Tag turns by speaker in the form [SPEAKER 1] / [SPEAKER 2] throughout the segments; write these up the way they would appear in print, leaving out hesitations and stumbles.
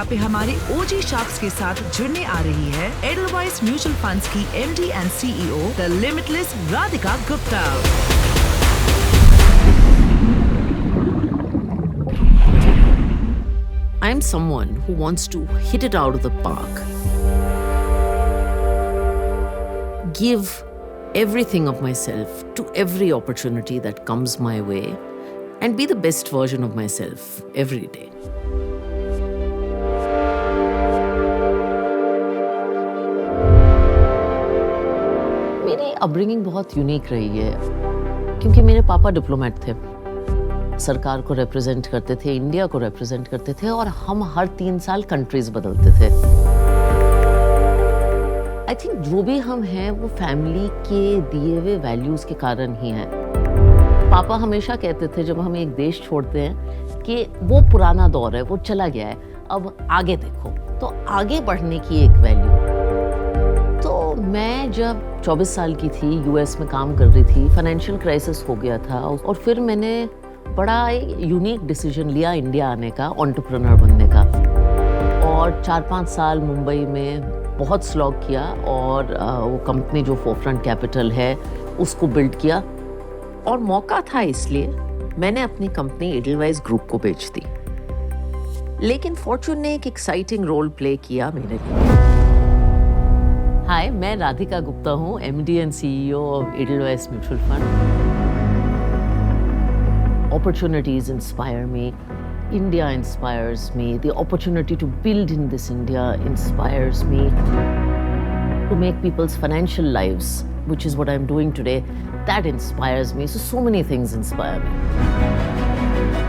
[SPEAKER 1] जहाँ पे हमारे ओजी शार्क्स के साथ जुड़ने आ रही है एडलवाइस म्यूचुअल फंड्स की MD and CEO the limitless Radhika Gupta.
[SPEAKER 2] I'm someone who wants to hit it out of the park, give everything of myself to every opportunity that comes my way, and be the best version of myself every day. मेरी upbringing बहुत unique रही है क्योंकि मेरे पापा diplomat थे, सरकार को रिप्रेजेंट करते थे, इंडिया को रिप्रेजेंट करते थे और हम हर 3 साल कंट्रीज बदलते थे। आई थिंक जो भी हम हैं वो फैमिली के दिए हुए वैल्यूज के कारण ही हैं। पापा हमेशा कहते थे जब हम एक देश छोड़ते हैं कि वो पुराना दौर है, वो चला गया है, अब आगे देखो। तो आगे बढ़ने की एक वैल्यू। तो मैं जब 24 साल की थी, US में काम कर रही थी, फाइनेंशियल क्राइसिस हो गया था और फिर मैंने बड़ा यूनिक डिसीजन लिया इंडिया आने का, एंटरप्रेन्योर बनने का। और 4-5 साल मुंबई में बहुत स्लॉग किया और वो कंपनी जो फोरफ्रंट कैपिटल है उसको बिल्ड किया। और मौका था इसलिए मैंने अपनी कंपनी एडलवाइस ग्रुप को बेच दी। लेकिन फॉर्चून ने एक एक्साइटिंग रोल प्ले किया मेरे लिए। हाय, मैं राधिका गुप्ता हूँ, MD and CEO of Edelweiss mutual fund. Opportunities inspire me. India inspires me. The opportunity to build in this India inspires me. To make people's financial lives, which is what I'm doing today, that inspires me. So many things inspire me.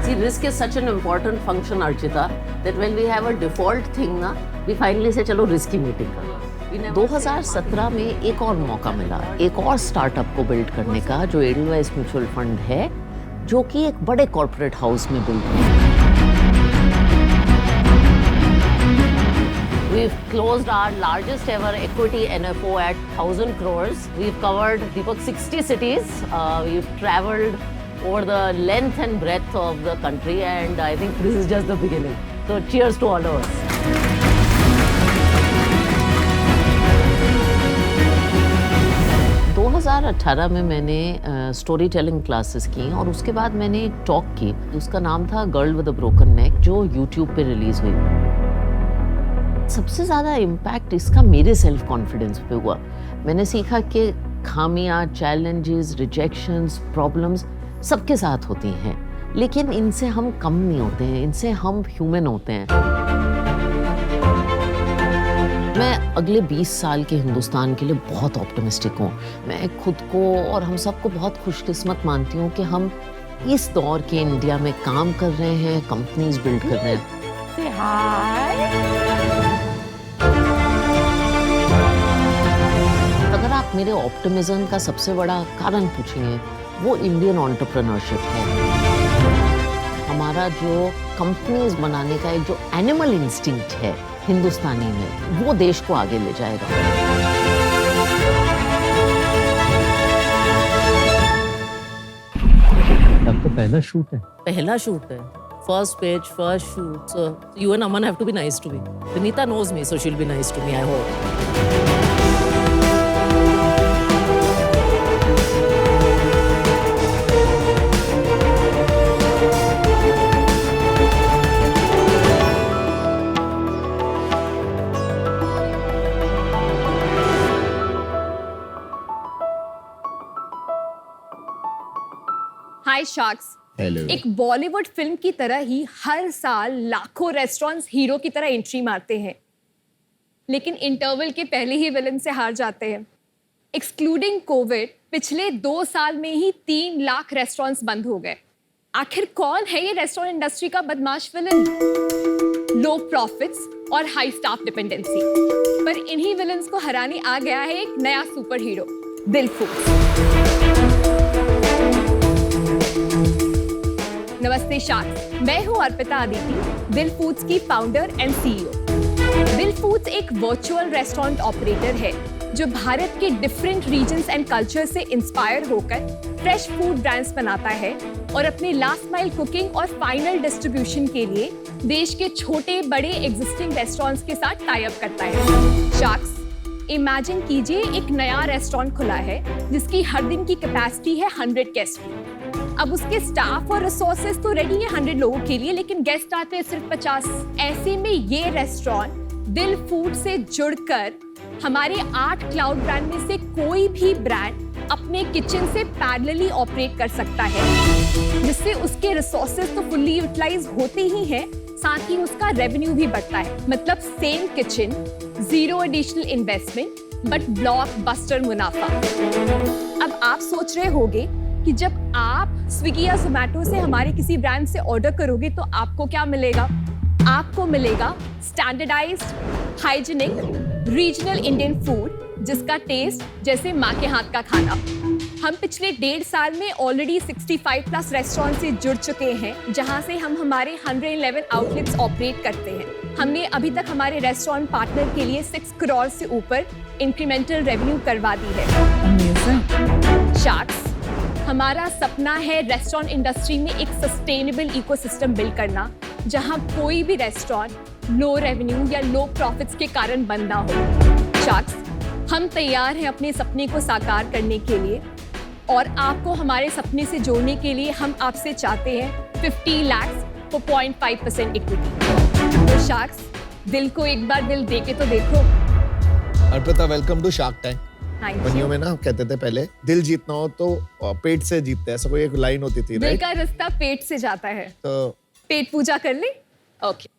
[SPEAKER 2] See, risk is such an important function, Archita, that when we have a default thing, we finally say, चलो risk की meeting करो। 2017 में एक और मौका मिला, एक और स्टार्टअप को बिल्ड करने का जो एडलवाइस म्यूचुअल फंड है, जो कि एक बड़े कॉर्पोरेट हाउस में बिल्ड हुआ। We've closed our largest ever equity NFO at 1,000 crores. We've covered Deepak 60 cities. We've traveled over the length and breadth of the country, and I think this is just the beginning. So cheers to all of us. 2018 में मैंने story telling classes की और उसके बाद मैंने एक talk की, उसका नाम था गर्ल विद अ ब्रोकन नेक, जो YouTube पे रिलीज हुई। सबसे ज़्यादा इम्पैक्ट इसका मेरे सेल्फ कॉन्फिडेंस पे हुआ। मैंने सीखा कि खामियां, चैलेंजेस, रिजेक्शंस, प्रॉब्लम्स सबके साथ होती हैं, लेकिन इनसे हम कम नहीं होते हैं, इनसे हम ह्यूमन होते हैं। मैं अगले 20 साल के हिंदुस्तान के लिए बहुत ऑप्टिमिस्टिक हूँ। मैं खुद को और हम सबको बहुत खुशकिस्मत मानती हूँ कि हम इस दौर के इंडिया में काम कर रहे हैं, कंपनीज बिल्ड कर रहे हैं। Say hi. अगर आप मेरे ऑप्टिमिज्म का सबसे बड़ा कारण पूछेंगे, वो इंडियन एंटरप्रेन्योरशिप है। हमारा जो कंपनीज बनाने का एक जो एनिमल इंस्टिंक्ट है हिंदुस्तानी में, वो देश को आगे ले जाएगा।
[SPEAKER 3] आपका पहला शूट है?
[SPEAKER 2] पहला शूट है, first page, first shoot. So you and Aman have to be nice to me. Vinita knows me, so she'll be nice to me, I hope.
[SPEAKER 4] Hi sharks. एक बॉलीवुड फिल्म की तरह ही हर साल लाखों रेस्टोरेंट्स हीरो की तरह entry मारते हैं, लेकिन इंटरवल के पहले ही विलन से हार जाते हैं। एक्सक्लूडिंग कोविड, पिछले 2 साल में ही 3 लाख रेस्टोरेंट्स बंद हो गए। आखिर कौन है ये रेस्टोरेंट इंडस्ट्री का बदमाश विलन? लो प्रॉफिट्स और हाई स्टाफ डिपेंडेंसी, पर इन्हीं विलन्स को हराने आ गया है एक नया सुपर हीरो, दिल फूड्स। नमस्ते शार्क्स, मैं हूं अर्पिता अदिति, दिल फूड्स की फाउंडर एंड CEO। दिल फूड्स एक वर्चुअल रेस्टोरेंट ऑपरेटर है जो भारत के डिफरेंट रीजन्स एंड कल्चर से इंस्पायर होकर फ्रेश फूड ब्रांड्स बनाता है और अपने लास्ट माइल कुकिंग और फाइनल डिस्ट्रीब्यूशन के लिए देश के छोटे बड़े एग्जिस्टिंग रेस्टोरेंट्स के साथ टाई अप करता है। शार्क्स, इमेजिन कीजिए एक नया रेस्टोरेंट खुला है जिसकी हर दिन की कैपेसिटी है 100 गेस्ट की। अब उसके स्टाफ और रिसोर्सेज तो रेडी है 100 लोगों के लिए, लेकिन गेस्ट आते हैं सिर्फ 50। ऐसे में ये रेस्टोरेंट दिल फूड से जुड़कर हमारे 8 क्लाउड ब्रांड में से कोई भी ब्रांड अपने किचन से पैरेलली ऑपरेट कर सकता है, जिससे उसके रिसोर्सेज तो फुल्ली यूटिलाइज होते ही हैं, साथ ही उसका रेवेन्यू भी बढ़ता है। मतलब same kitchen, zero additional investment but blockbuster मुनाफा। अब आप सोच रहे होंगे कि जब आप स्विगी या जोमैटो से हमारे किसी ब्रांड से ऑर्डर करोगे तो आपको क्या मिलेगा? आपको मिलेगा standardised, hygienic, regional Indian food जिसका टेस्ट जैसे माँ के हाथ का खाना। हम पिछले 1.5 साल में ऑलरेडी 65 प्लस रेस्टोरेंट से जुड़ चुके हैं, जहां से हम हमारे 111 आउटलेट्स ऑपरेट करते हैं। हमने अभी तक हमारे रेस्टोरेंट पार्टनर के लिए 6 करोड़ से ऊपर इंक्रीमेंटल रेवेन्यू करवा दी है। शार्क्स, हमारा सपना है रेस्टोरेंट इंडस्ट्री में एक सस्टेनेबल इकोसिस्टम बिल्ड करना, जहां कोई भी रेस्टोरेंट लो रेवेन्यू या लो प्रॉफिट्स के कारण बंद ना हो। शार्क्स, हम तैयार हैं अपने सपने को साकार करने के लिए, और आपको हमारे सपने से जोड़ने के लिए हम आपसे चाहते हैं 50 लाख for 0.5% इक्विटी। तो शार्क्स, दिल को एक बार दिल दे के तो देखो।
[SPEAKER 5] Arpita, welcome to shark time. बनियों में ना कहते थे पहले, दिल जीतना हो तो पेट से जीतते हैं, ऐसा कोई एक लाइन होती थी।
[SPEAKER 4] दिल का रास्ता पेट से जाता है,
[SPEAKER 5] तो
[SPEAKER 4] पेट पूजा कर ले। Okay.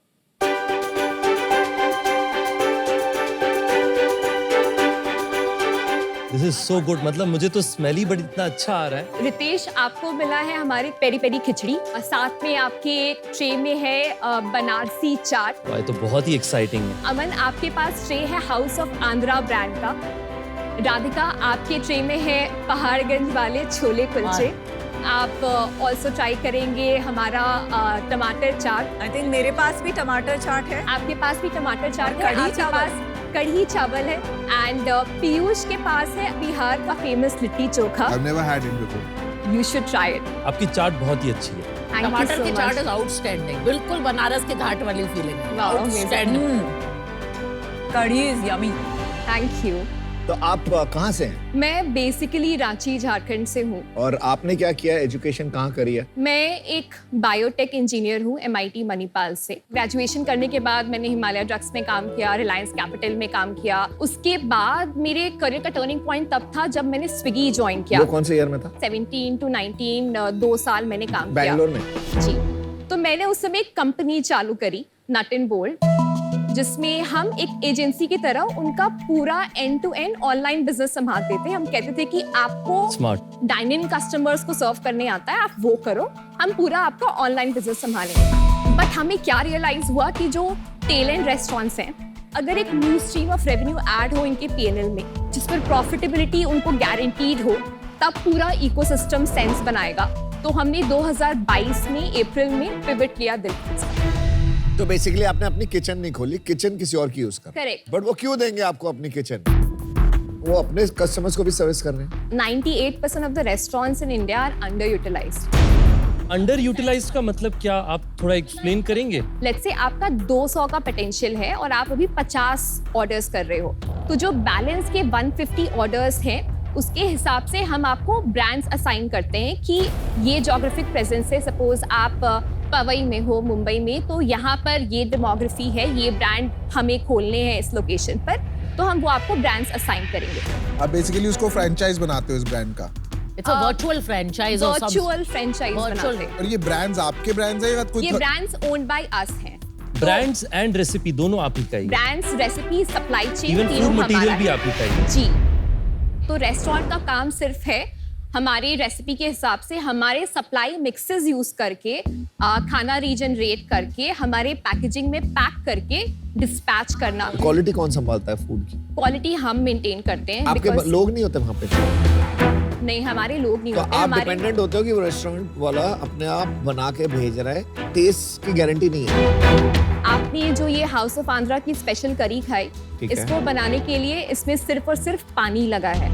[SPEAKER 3] This is so good, मतलब मुझे तो स्मेल ही बड़ी इतना अच्छा आ रहा है।
[SPEAKER 4] रितेश, आपको मिला है हमारी पेरी पेरी खिचड़ी और साथ में आपके ट्रे में है बनारसी चाट।
[SPEAKER 3] ये तो बहुत ही एक्साइटिंग है।
[SPEAKER 4] अमन, आपके पास ट्रे है हाउस ऑफ आंध्रा ब्रांड का। राधिका, आपके ट्रे में है पहाड़गंज वाले छोले कुलचे। आप ऑल्सो ट्राई करेंगे हमारा टमाटर चाट।
[SPEAKER 1] आई थिंक मेरे पास भी टमाटर चाट है।
[SPEAKER 4] आपके पास भी टमाटर चाट है।
[SPEAKER 1] कढ़ी
[SPEAKER 4] आपके
[SPEAKER 1] चावल।
[SPEAKER 4] पास कढ़ी चावल है। एंड पीयूष के पास है बिहार का famous litti chokha.
[SPEAKER 5] I've never had it before.
[SPEAKER 4] You should try it.
[SPEAKER 3] आपकी चाट बहुत ही अच्छी है।
[SPEAKER 2] टमाटर की चाट इज आउटस्टैंडिंग, बिल्कुल बनारस के घाट वाली feeling. Outstanding.
[SPEAKER 1] Kadhi is yummy.
[SPEAKER 4] Thank you.
[SPEAKER 5] तो आप कहाँ से हैं?
[SPEAKER 4] मैं बेसिकली रांची झारखंड से हूँ।
[SPEAKER 5] और आपने क्या किया, एजुकेशन कहाँ करी है?
[SPEAKER 4] मैं एक बायोटेक इंजीनियर हूँ MIT मणिपाल से। ग्रेजुएशन करने के बाद मैंने हिमालय ड्रग्स में काम किया, रिलायंस कैपिटल में काम किया। उसके बाद मेरे करियर का टर्निंग पॉइंट तब था जब मैंने स्विगी ज्वाइन किया।
[SPEAKER 5] वो कौन से ईयर में था?
[SPEAKER 4] 17 to 19, 2 साल मैंने काम किया
[SPEAKER 5] बैंगलोर में।
[SPEAKER 4] जी। तो मैंने उस समय एक कंपनी चालू करी, नट एंड बोल्ट, जिसमें हम एक एजेंसी की तरह उनका पूरा end to end online business संभालते थे। हम कहते थे कि आपको
[SPEAKER 3] स्मार्ट
[SPEAKER 4] डाइन इन कस्टमर्स को सर्व करने आता है, आप वो करो, हम पूरा आपका ऑनलाइन बिजनेस संभालेंगे। बट हमें क्या रियलाइज हुआ कि जो टेल एंड रेस्टोरेंट्स हैं, अगर एक new stream of revenue add हो इनके PNL में, जिस पर प्रॉफिटेबिलिटी उनको गारंटीड हो, तब पूरा इकोसिस्टम सेंस बनाएगा। तो हमने 2022 में अप्रैल में पिवट लिया दिल से।
[SPEAKER 5] तो बेसिकली आपने अपनी किचन नहीं खोली, किचन किसी और की यूज कर।
[SPEAKER 4] करेक्ट।
[SPEAKER 5] बट वो क्यों देंगे आपको अपनी किचन? वो अपने कस्टमर्स को भी सर्विस कर रहे हैं।
[SPEAKER 4] 98% of the restaurants in India are underutilized.
[SPEAKER 3] Underutilised का मतलब क्या, आप थोड़ा एक्सप्लेन करेंगे?
[SPEAKER 4] लेट्स से आपका 200 का पोटेंशियल है और आप अभी 50 ऑर्डर्स कर रहे हो, तो जो बैलेंस के 150 ऑर्डर्स हैं उसके हिसाब से हम आपको ब्रांड्स असाइन करते हैं कि ये जोग्राफिक प्रेजेंस है। सपोज आप पवई में हो, मुंबई में, तो यहाँ पर ये डेमोग्राफी है, ये ब्रांड हमें खोलने हैं इस लोकेशन पर, तो हम वो आपको ब्रांड्स असाइन करेंगे।
[SPEAKER 6] आप बेसिकली उसको फ्रेंचाइज बनाते हो इस ब्रांड का।
[SPEAKER 2] इट्स अ वर्चुअल फ्रेंचाइज और
[SPEAKER 4] वर्चुअल फ्रेंचाइज बनाते हैं।
[SPEAKER 6] और ये ब्रांड्स आपके ब्रांड्स हैं या कोई?
[SPEAKER 4] ये ब्रांड्स ओन्ड बाय अस हैं।
[SPEAKER 3] ब्रांड्स एंड रेसिपी दोनों आप ही का ही?
[SPEAKER 4] Brands, recipe, supply chain,
[SPEAKER 3] even
[SPEAKER 4] तीनों
[SPEAKER 3] फूड
[SPEAKER 4] हमारा
[SPEAKER 3] मटेरियल भी
[SPEAKER 4] है।
[SPEAKER 3] आप ही का ही?
[SPEAKER 4] जी। तो रेस्टोरेंट का काम सिर्फ है हमारी रेसिपी के हिसाब से हमारे सप्लाई मिक्सेस यूज करके खाना रीजनरेट करके हमारे पैकेजिंग में पैक करके डिस्पैच करना।
[SPEAKER 5] क्वालिटी कौन संभालता है फूड की?
[SPEAKER 4] क्वालिटी हम मेंटेन करते हैं।
[SPEAKER 5] आपके
[SPEAKER 4] because
[SPEAKER 5] लोग नहीं होते वहाँ पे?
[SPEAKER 4] नहीं, हमारे लोग नहीं
[SPEAKER 5] तो
[SPEAKER 4] होते
[SPEAKER 5] आप
[SPEAKER 4] हमारे।
[SPEAKER 5] डिपेंडेंट होते हो कि वो रेस्टोरेंट वाला अपने आप बना के भेज रहा है, टेस्ट की गारंटी नहीं है।
[SPEAKER 4] आपने जो ये हाउस ऑफ आंध्रा की स्पेशल करी खाई,
[SPEAKER 5] ठीक है।
[SPEAKER 4] इसको बनाने के लिए इसमें सिर्फ और सिर्फ पानी लगा है।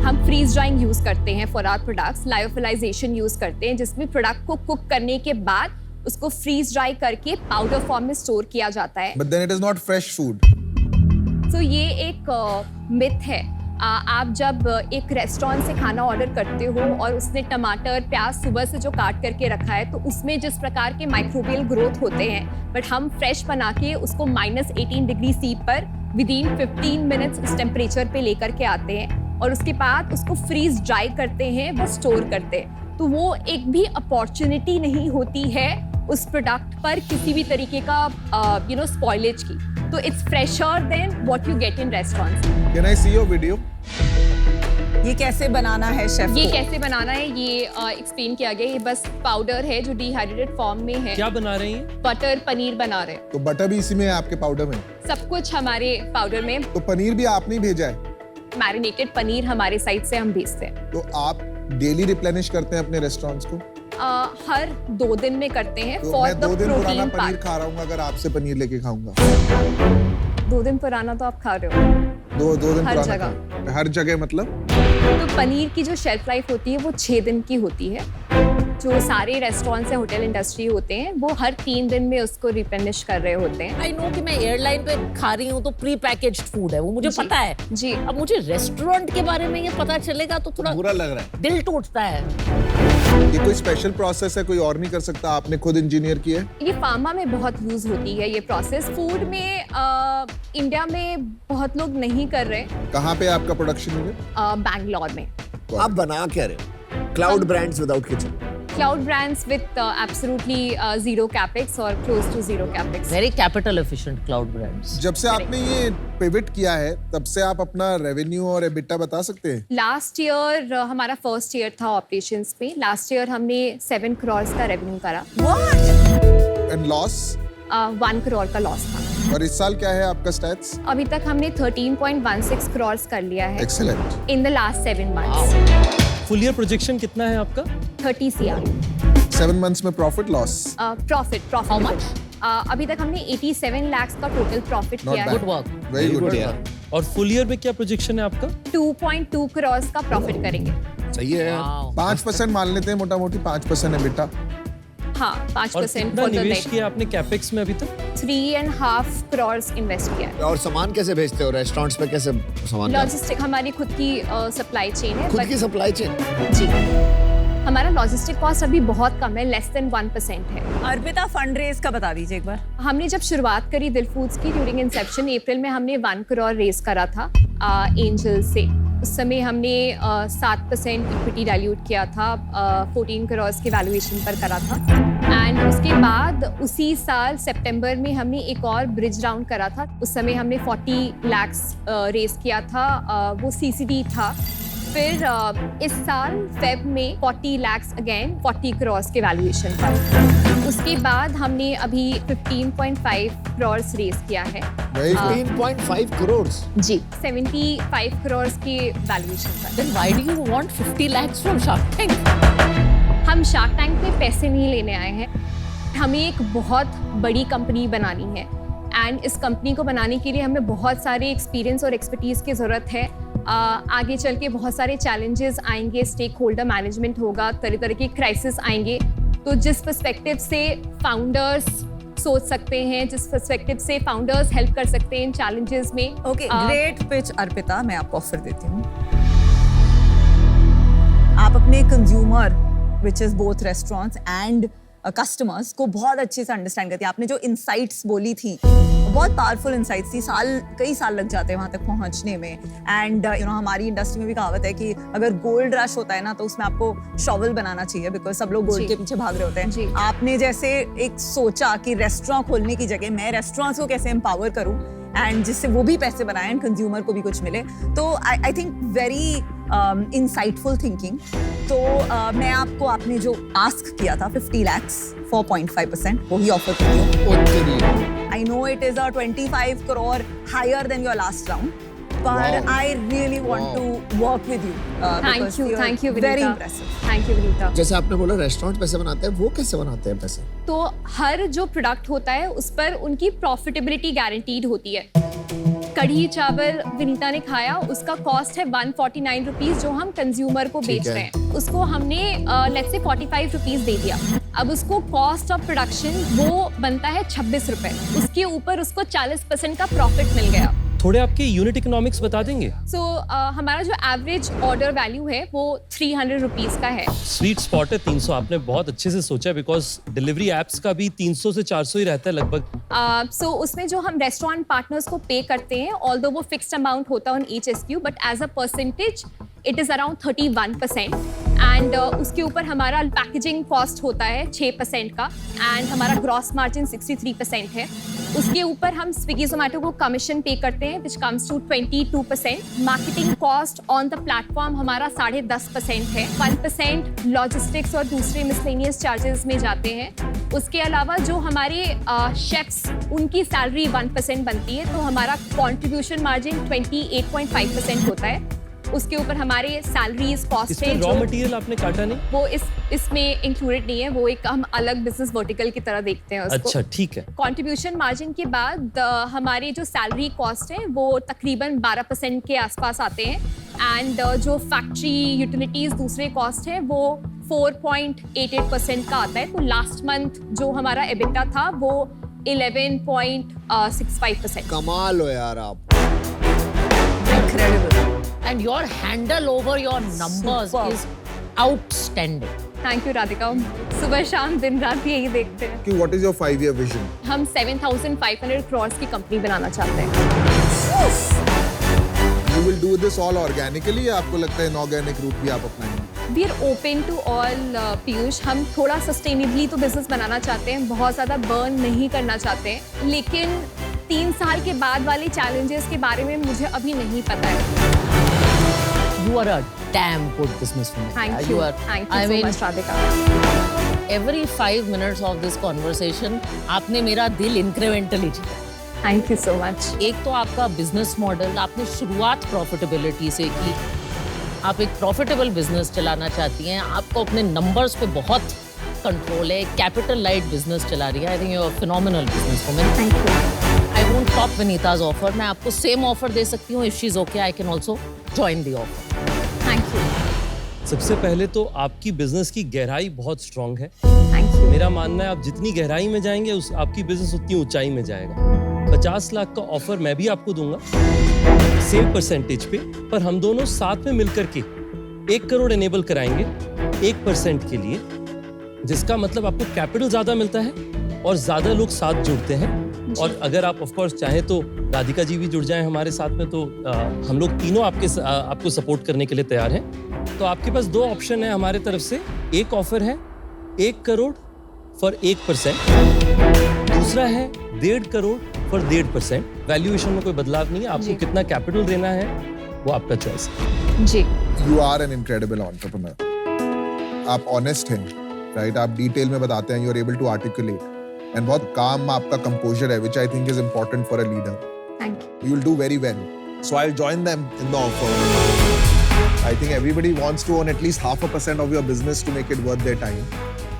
[SPEAKER 4] हम फ्रीज ड्राइंग यूज करते हैं for our products, lyophilisation use करते हैं, जिसमें प्रोडक्ट को कुक करने के बाद उसको फ्रीज ड्राई करके पाउडर फॉर्म में स्टोर किया जाता है।
[SPEAKER 6] But then it is not fresh food.
[SPEAKER 4] तो ये एक मिथ है। आप जब एक रेस्टोरेंट से खाना ऑर्डर करते हो और उसने टमाटर प्याज सुबह से जो काट करके रखा है, तो उसमें जिस प्रकार के माइक्रोबियल ग्रोथ होते हैं, बट हम फ्रेश बना के उसको -18 डिग्री सी पर विदिन 15 मिनट्स उस टेम्परेचर पे लेकर के आते हैं और उसके बाद उसको फ्रीज ड्राई करते हैं, वो स्टोर करते हैं। तो वो एक भी अपॉर्चुनिटी नहीं होती है उस प्रोडक्ट पर किसी भी तरीके का स्पॉइलेज की। तो it's fresher than what you get in restaurants.
[SPEAKER 6] Can I see your video?
[SPEAKER 7] ये कैसे बनाना है शेफ
[SPEAKER 4] ये
[SPEAKER 7] को?
[SPEAKER 4] कैसे बनाना है ये एक्सप्लेन किया गया। ये बस पाउडर है जो डिहाइड्रेटेड फॉर्म में है।
[SPEAKER 3] क्या बना रही हैं?
[SPEAKER 4] बटर पनीर बना रहे हैं।
[SPEAKER 6] तो बटर भी इसी में है आपके पाउडर में?
[SPEAKER 4] सब कुछ हमारे पाउडर में।
[SPEAKER 6] तो पनीर भी आपने ही भेजा है?
[SPEAKER 4] मैरिनेटेड पनीर हमारे साइड से हम भेजते हैं।
[SPEAKER 6] तो आप डेली रिप्लेनिश करते हैं अपने रेस्टोरेंट्स को?
[SPEAKER 4] हर 2 दिन में करते हैं
[SPEAKER 6] तो
[SPEAKER 4] फॉर
[SPEAKER 6] मैं
[SPEAKER 4] द
[SPEAKER 6] 2 दिन पुराना
[SPEAKER 4] प्रोटीन
[SPEAKER 6] पनीर
[SPEAKER 4] पार्ट।
[SPEAKER 6] खा रहा हूँ अगर आपसे पनीर लेके खाऊंगा।
[SPEAKER 4] 2 दिन पुराना तो आप खा रहे हो।
[SPEAKER 6] 2 दिन
[SPEAKER 4] हर
[SPEAKER 6] पुराना
[SPEAKER 4] जगह।
[SPEAKER 6] खा- हर जगह मतलब?
[SPEAKER 4] तो पनीर की जो शेल्फ लाइफ होती है वो 6 दिन की होती है। जो सारे रेस्टोरेंट्स या होटल इंडस्ट्री होते हैं वो हर 3 दिन में उसको रिप्लेनिश कर रहे होते हैं।
[SPEAKER 2] आई नो कि मैं एयरलाइन पे खा रही हूँ तो प्री पैकेज्ड फूड है, वो मुझे
[SPEAKER 4] जी।
[SPEAKER 2] पता है।
[SPEAKER 4] जी।
[SPEAKER 2] अब मुझे रेस्टोरेंट के बारे में ये पता चलेगा तो थोड़ा
[SPEAKER 5] बुरा लग रहा है।
[SPEAKER 2] दिल टूटता है।
[SPEAKER 6] ये कोई स्पेशल प्रोसेस है, कोई और नहीं कर सकता, आपने खुद इंजीनियर किया है?
[SPEAKER 4] ये फार्मा में बहुत यूज होती है ये प्रोसेस। फूड में इंडिया में बहुत लोग नहीं कर रहे।
[SPEAKER 6] कहाँ पे आपका प्रोडक्शन यूनिट?
[SPEAKER 4] बैंगलोर में।
[SPEAKER 5] आप बना क्या रहे हो? Cloud brands without kitchen.
[SPEAKER 4] Cloud brands with absolutely zero capex और close to zero capex.
[SPEAKER 2] Very capital efficient cloud brands.
[SPEAKER 6] जब से आपने ये पिवट किया है तब से आप अपना रेवेन्यू और एबिटा बता सकते हैं?
[SPEAKER 4] लास्ट ईयर हमारा फर्स्ट ईयर था ऑपरेशंस में। लास्ट ईयर हमने 7 करोड़ का रेवेन्यू करा।
[SPEAKER 6] And loss?
[SPEAKER 4] 1 करोड़ का लॉस था।
[SPEAKER 6] और इस साल क्या है आपका स्टैट्स?
[SPEAKER 4] अभी तक हमने 13.16 करोड़ कर लिया है
[SPEAKER 6] excellent.
[SPEAKER 4] In the last 7 months.
[SPEAKER 3] Full year projection कितना है आपका?
[SPEAKER 4] 30 CR
[SPEAKER 6] 7 मंथ्स में profit loss?
[SPEAKER 4] Profit.
[SPEAKER 2] How much?
[SPEAKER 4] अभी तक हमने 87 लाख का टोटल प्रॉफिट
[SPEAKER 6] Not
[SPEAKER 4] किया
[SPEAKER 6] bad.
[SPEAKER 4] है।
[SPEAKER 2] Good work.
[SPEAKER 6] वेरी गुड
[SPEAKER 5] यार।
[SPEAKER 3] और फुल ईयर में क्या प्रोजेक्शन है आपका?
[SPEAKER 4] 2.2 करोड़ का प्रॉफिट करेंगे।
[SPEAKER 5] सही है यार।
[SPEAKER 6] 5% मान लेते हैं, मोटा मोटी 5% एबिटा।
[SPEAKER 4] हाँ,
[SPEAKER 3] और
[SPEAKER 4] 5%
[SPEAKER 3] कितना
[SPEAKER 4] फॉर द
[SPEAKER 3] निवेश
[SPEAKER 4] नेट।
[SPEAKER 3] किया आपने कैपेक्स में अभी तक?
[SPEAKER 4] 3.5 करोड़ इन्वेस्ट किया है।
[SPEAKER 5] और सामान कैसे भेजते हो? रेस्टोरेंट्स पे कैसे सामान?
[SPEAKER 4] लॉजिस्टिक हमारी खुद की सप्लाई चेन है।
[SPEAKER 5] खुद
[SPEAKER 4] but-
[SPEAKER 5] की सप्लाई चेन?
[SPEAKER 4] जी। हमारा लॉजिस्टिक कॉस्ट अभी बहुत कम है, लेस देन 1% है।
[SPEAKER 7] अर्पिता फंड रेज का बता दीजिए एक बार।
[SPEAKER 4] हमने जब शुरुआत करी दिल फूड्स की ड्यूरिंग इंसेप्शन अप्रैल में हमने 1 करोड़ रेज करा था एंजल से। उस समय हमने 7% इक्विटी डाइल्यूट किया था, 14 करोड़ के वैल्यूएशन पर करा था। एंड उसके बाद उसी साल सितंबर में हमने एक और ब्रिज राउंड करा था। उस समय हमने 40 लाख रेज किया था, वो CCD था। फिर इस साल फेब में 40 लाख अगेन 40 करोड़ के वैल्यूएशन पर। उसके बाद हमने अभी 15.5 करोड़ रेज किया है।
[SPEAKER 6] Very good.
[SPEAKER 5] 15.5 करोड़।
[SPEAKER 4] जी। 75 करोड़ के वैल्यूएशन पर।
[SPEAKER 2] Then why do you want 50 lakhs from Shark Tank?
[SPEAKER 4] हम शार्क टैंक में पैसे नहीं लेने आए हैं। हमें एक बहुत बड़ी कंपनी बनानी है एंड इस कंपनी को बनाने के लिए हमें बहुत सारे एक्सपीरियंस और एक्सपर्टीज की ज़रूरत है। आगे चल के बहुत सारे चैलेंजेस आएंगे, स्टेक होल्डर मैनेजमेंट होगा, तरह तरह के क्राइसिस आएंगे। तो जिस पर्सपेक्टिव से फाउंडर्स सोच सकते हैं, जिस पर्सपेक्टिव से फाउंडर्स हेल्प कर सकते हैं इन चैलेंजेस में।
[SPEAKER 7] ओके, ग्रेट पिच अर्पिता, मैं आपको ऑफर देती हूँ। आप अपने consumer which is both restaurants and customers को बहुत अच्छे से अंडरस्टैंड करती है। आपने जो इनसाइट्स बोली थी बहुत पावरफुल इनसाइट्स थी। कई साल लग जाते हैं वहाँ तक पहुँचने में। एंड हमारी इंडस्ट्री में भी कहावत है कि अगर गोल्ड रश होता है ना तो उसमें आपको शॉवल बनाना चाहिए, बिकॉज सब लोग गोल्ड के पीछे भाग रहे होते
[SPEAKER 4] जी।
[SPEAKER 7] हैं। आपने जैसे एक सोचा कि रेस्टोरेंट खोलने की जगह मैं रेस्टोरेंट्स को कैसे एम्पावर करूँ एंड जिससे वो भी पैसे बनाए एंड कंज्यूमर को भी कुछ मिले। तो I think very insightful thinking. तो मैं आपको आपने जो आस्क किया था 50 lakhs 4.5% वही ऑफर कर रही हूँ। I know it is a 25 crore higher than your last round, पर
[SPEAKER 5] Wow.
[SPEAKER 7] I really want to work with you.
[SPEAKER 4] Thank you, Vinita.
[SPEAKER 7] Very impressive.
[SPEAKER 4] Thank you, Vinita.
[SPEAKER 5] जैसे आपने बोला रेस्टोरेंट पैसे बनाते हैं, वो कैसे बनाते हैं पैसे?
[SPEAKER 4] तो हर जो प्रोडक्ट होता है उस पर उनकी प्रॉफिटेबिलिटी गारंटीड होती है। कढ़ी चावल विनीता ने खाया, उसका कॉस्ट है 149 रुपीज जो हम कंज्यूमर को बेच
[SPEAKER 5] है।
[SPEAKER 4] रहे हैं। उसको हमने लेट्स से 45 रुपीज दे दिया। अब उसको कॉस्ट ऑफ प्रोडक्शन वो बनता है 26 रुपए। उसके ऊपर उसको 40% का प्रॉफिट मिल गया।
[SPEAKER 3] थोड़े आपके यूनिट इकोनॉमिक्स बता देंगे?
[SPEAKER 4] सो हमारा जो एवरेज ऑर्डर वैल्यू है वो 300 रुपीज का है।
[SPEAKER 3] स्वीट स्पॉट है 300। आपने बहुत अच्छे से सोचा, बिकॉज डिलीवरी एप्स का भी 300 से 400 ही रहता है लगभग।
[SPEAKER 4] सो उसमें जो हम रेस्टोरेंट पार्टनर्स को पे करते हैं, ऑल्दो वो फिक्स्ड अमाउंट होता है on each SKU, but as a percentage it is around 31%। And उसके ऊपर हमारा पैकेजिंग कॉस्ट होता है 6% का, एंड हमारा ग्रॉस मार्जिन 63% है। उसके ऊपर हम स्विगी जोमेटो को कमीशन पे करते हैं which comes to 22%। Marketing cost on the platform हमारा 10.5% है। 1% लॉजिस्टिक्स और दूसरे मिसलेनियस चार्जेस में जाते हैं। उसके अलावा जो हमारे शेफ्स उनकी सैलरी 1% बनती है, तो हमारा कॉन्ट्रीब्यूशन मार्जिन 28.5% होता है। उसके ऊपर हमारे सैलरीज कॉस्ट
[SPEAKER 3] इसमें
[SPEAKER 4] है
[SPEAKER 3] रॉ मटेरियल आपने काटा नहीं?
[SPEAKER 4] वो इसमें इंक्लूडेड नहीं है। वो एक हम अलग बिजनेस वर्टिकल की तरह देखते हैं उसको।
[SPEAKER 3] अच्छा, ठीक है।
[SPEAKER 4] कंट्रीब्यूशन मार्जिन के बाद हमारे जो सैलरी कॉस्ट है वो तकरीबन 12% के आसपास आते हैं। एंड जो फैक्ट्री यूटिलिटीज दूसरे कॉस्ट है वो 4.88% का आता है। तो लास्ट मंथ जो हमारा एबिटा था वो 11.65%।
[SPEAKER 5] कमाल हो यार आप।
[SPEAKER 7] Incredible.
[SPEAKER 2] And your handle over your numbers
[SPEAKER 7] Superb.
[SPEAKER 2] is outstanding.
[SPEAKER 4] Thank you Radhika. सुबह शाम दिन रात यही देखते हैं।
[SPEAKER 6] कि what is your 5-year vision?
[SPEAKER 4] हम 7,500 crores की कंपनी बनाना चाहते हैं।
[SPEAKER 6] You will do this all organically या आपको लगता है inorganic route भी आप अपनाएंगे?
[SPEAKER 4] We are open to all, Piyush. हम थोड़ा सस्टेनेबली तो बिजनेस बनाना चाहते हैं, बहुत ज़्यादा बर्न नहीं करना चाहते हैं, लेकिन 3 साल के बाद वाले चैलेंजेस के बारे में मुझे अभी नहीं पता है।
[SPEAKER 2] You are a damn good businesswoman.
[SPEAKER 4] Thank you. Thank you
[SPEAKER 2] I
[SPEAKER 4] so
[SPEAKER 2] mean,
[SPEAKER 4] much, Radhika.
[SPEAKER 2] every 5 minutes of this conversation, आपने मेरा दिल incrementally जीता।
[SPEAKER 4] Thank you so much.
[SPEAKER 2] एक तो आपका बिजनेस मॉडल, आपने शुरुआत प्रॉफिटेबिलिटी से की। आप एक प्रॉफिटेबल बिजनेस चलाना चाहती हैं, आपको अपने नंबर्स पे बहुत कंट्रोल है, कैपिटल लाइट बिजनेस चला रही है। I think you are phenomenal business woman.
[SPEAKER 4] Thank you.
[SPEAKER 2] I won't top Vineeta's offer. मैं आपको सेम ऑफर दे सकती हूँ। If she is okay I can also join the offer.
[SPEAKER 4] Thank you.
[SPEAKER 3] सबसे पहले तो आपकी बिजनेस की गहराई बहुत स्ट्रांग है।
[SPEAKER 4] Thank you.
[SPEAKER 3] मेरा मानना है आप जितनी गहराई में जाएंगे उस आपकी बिजनेस उतनी ऊंचाई में जाएगा। 50 लाख का ऑफर मैं भी आपको दूंगा सेम परसेंटेज पे, पर हम दोनों साथ में मिलकर के 1 करोड़ एनेबल कराएंगे 1% के लिए, जिसका मतलब आपको कैपिटल ज्यादा मिलता है और ज्यादा लोग साथ जुड़ते हैं। और अगर आप ऑफ कोर्स चाहें तो राधिका जी भी जुड़ जाएं हमारे साथ में, तो हम लोग तीनों आपको सपोर्ट करने के लिए तैयार हैं। तो आपके पास 2 ऑप्शन है हमारे तरफ से। एक ऑफर है 1 करोड़ फॉर 1%, दूसरा है 1.5 करोड़ फॉर 1.5%। वैल्यूएशन में कोई बदलाव नहीं है। आपको कितना कैपिटल देना है वो आपका चॉइस है।
[SPEAKER 4] जी।
[SPEAKER 6] You are an incredible entrepreneur. आप honest हैं, right? आप डिटेल में बताते हैं, you are able to articulate. And बहुत काम आपका composure है, which I think is important for a leader.
[SPEAKER 4] Thank you.
[SPEAKER 6] You will do very well. So I'll join them in the offer. I think everybody wants to own at least 0.5% of your business to make it worth their time.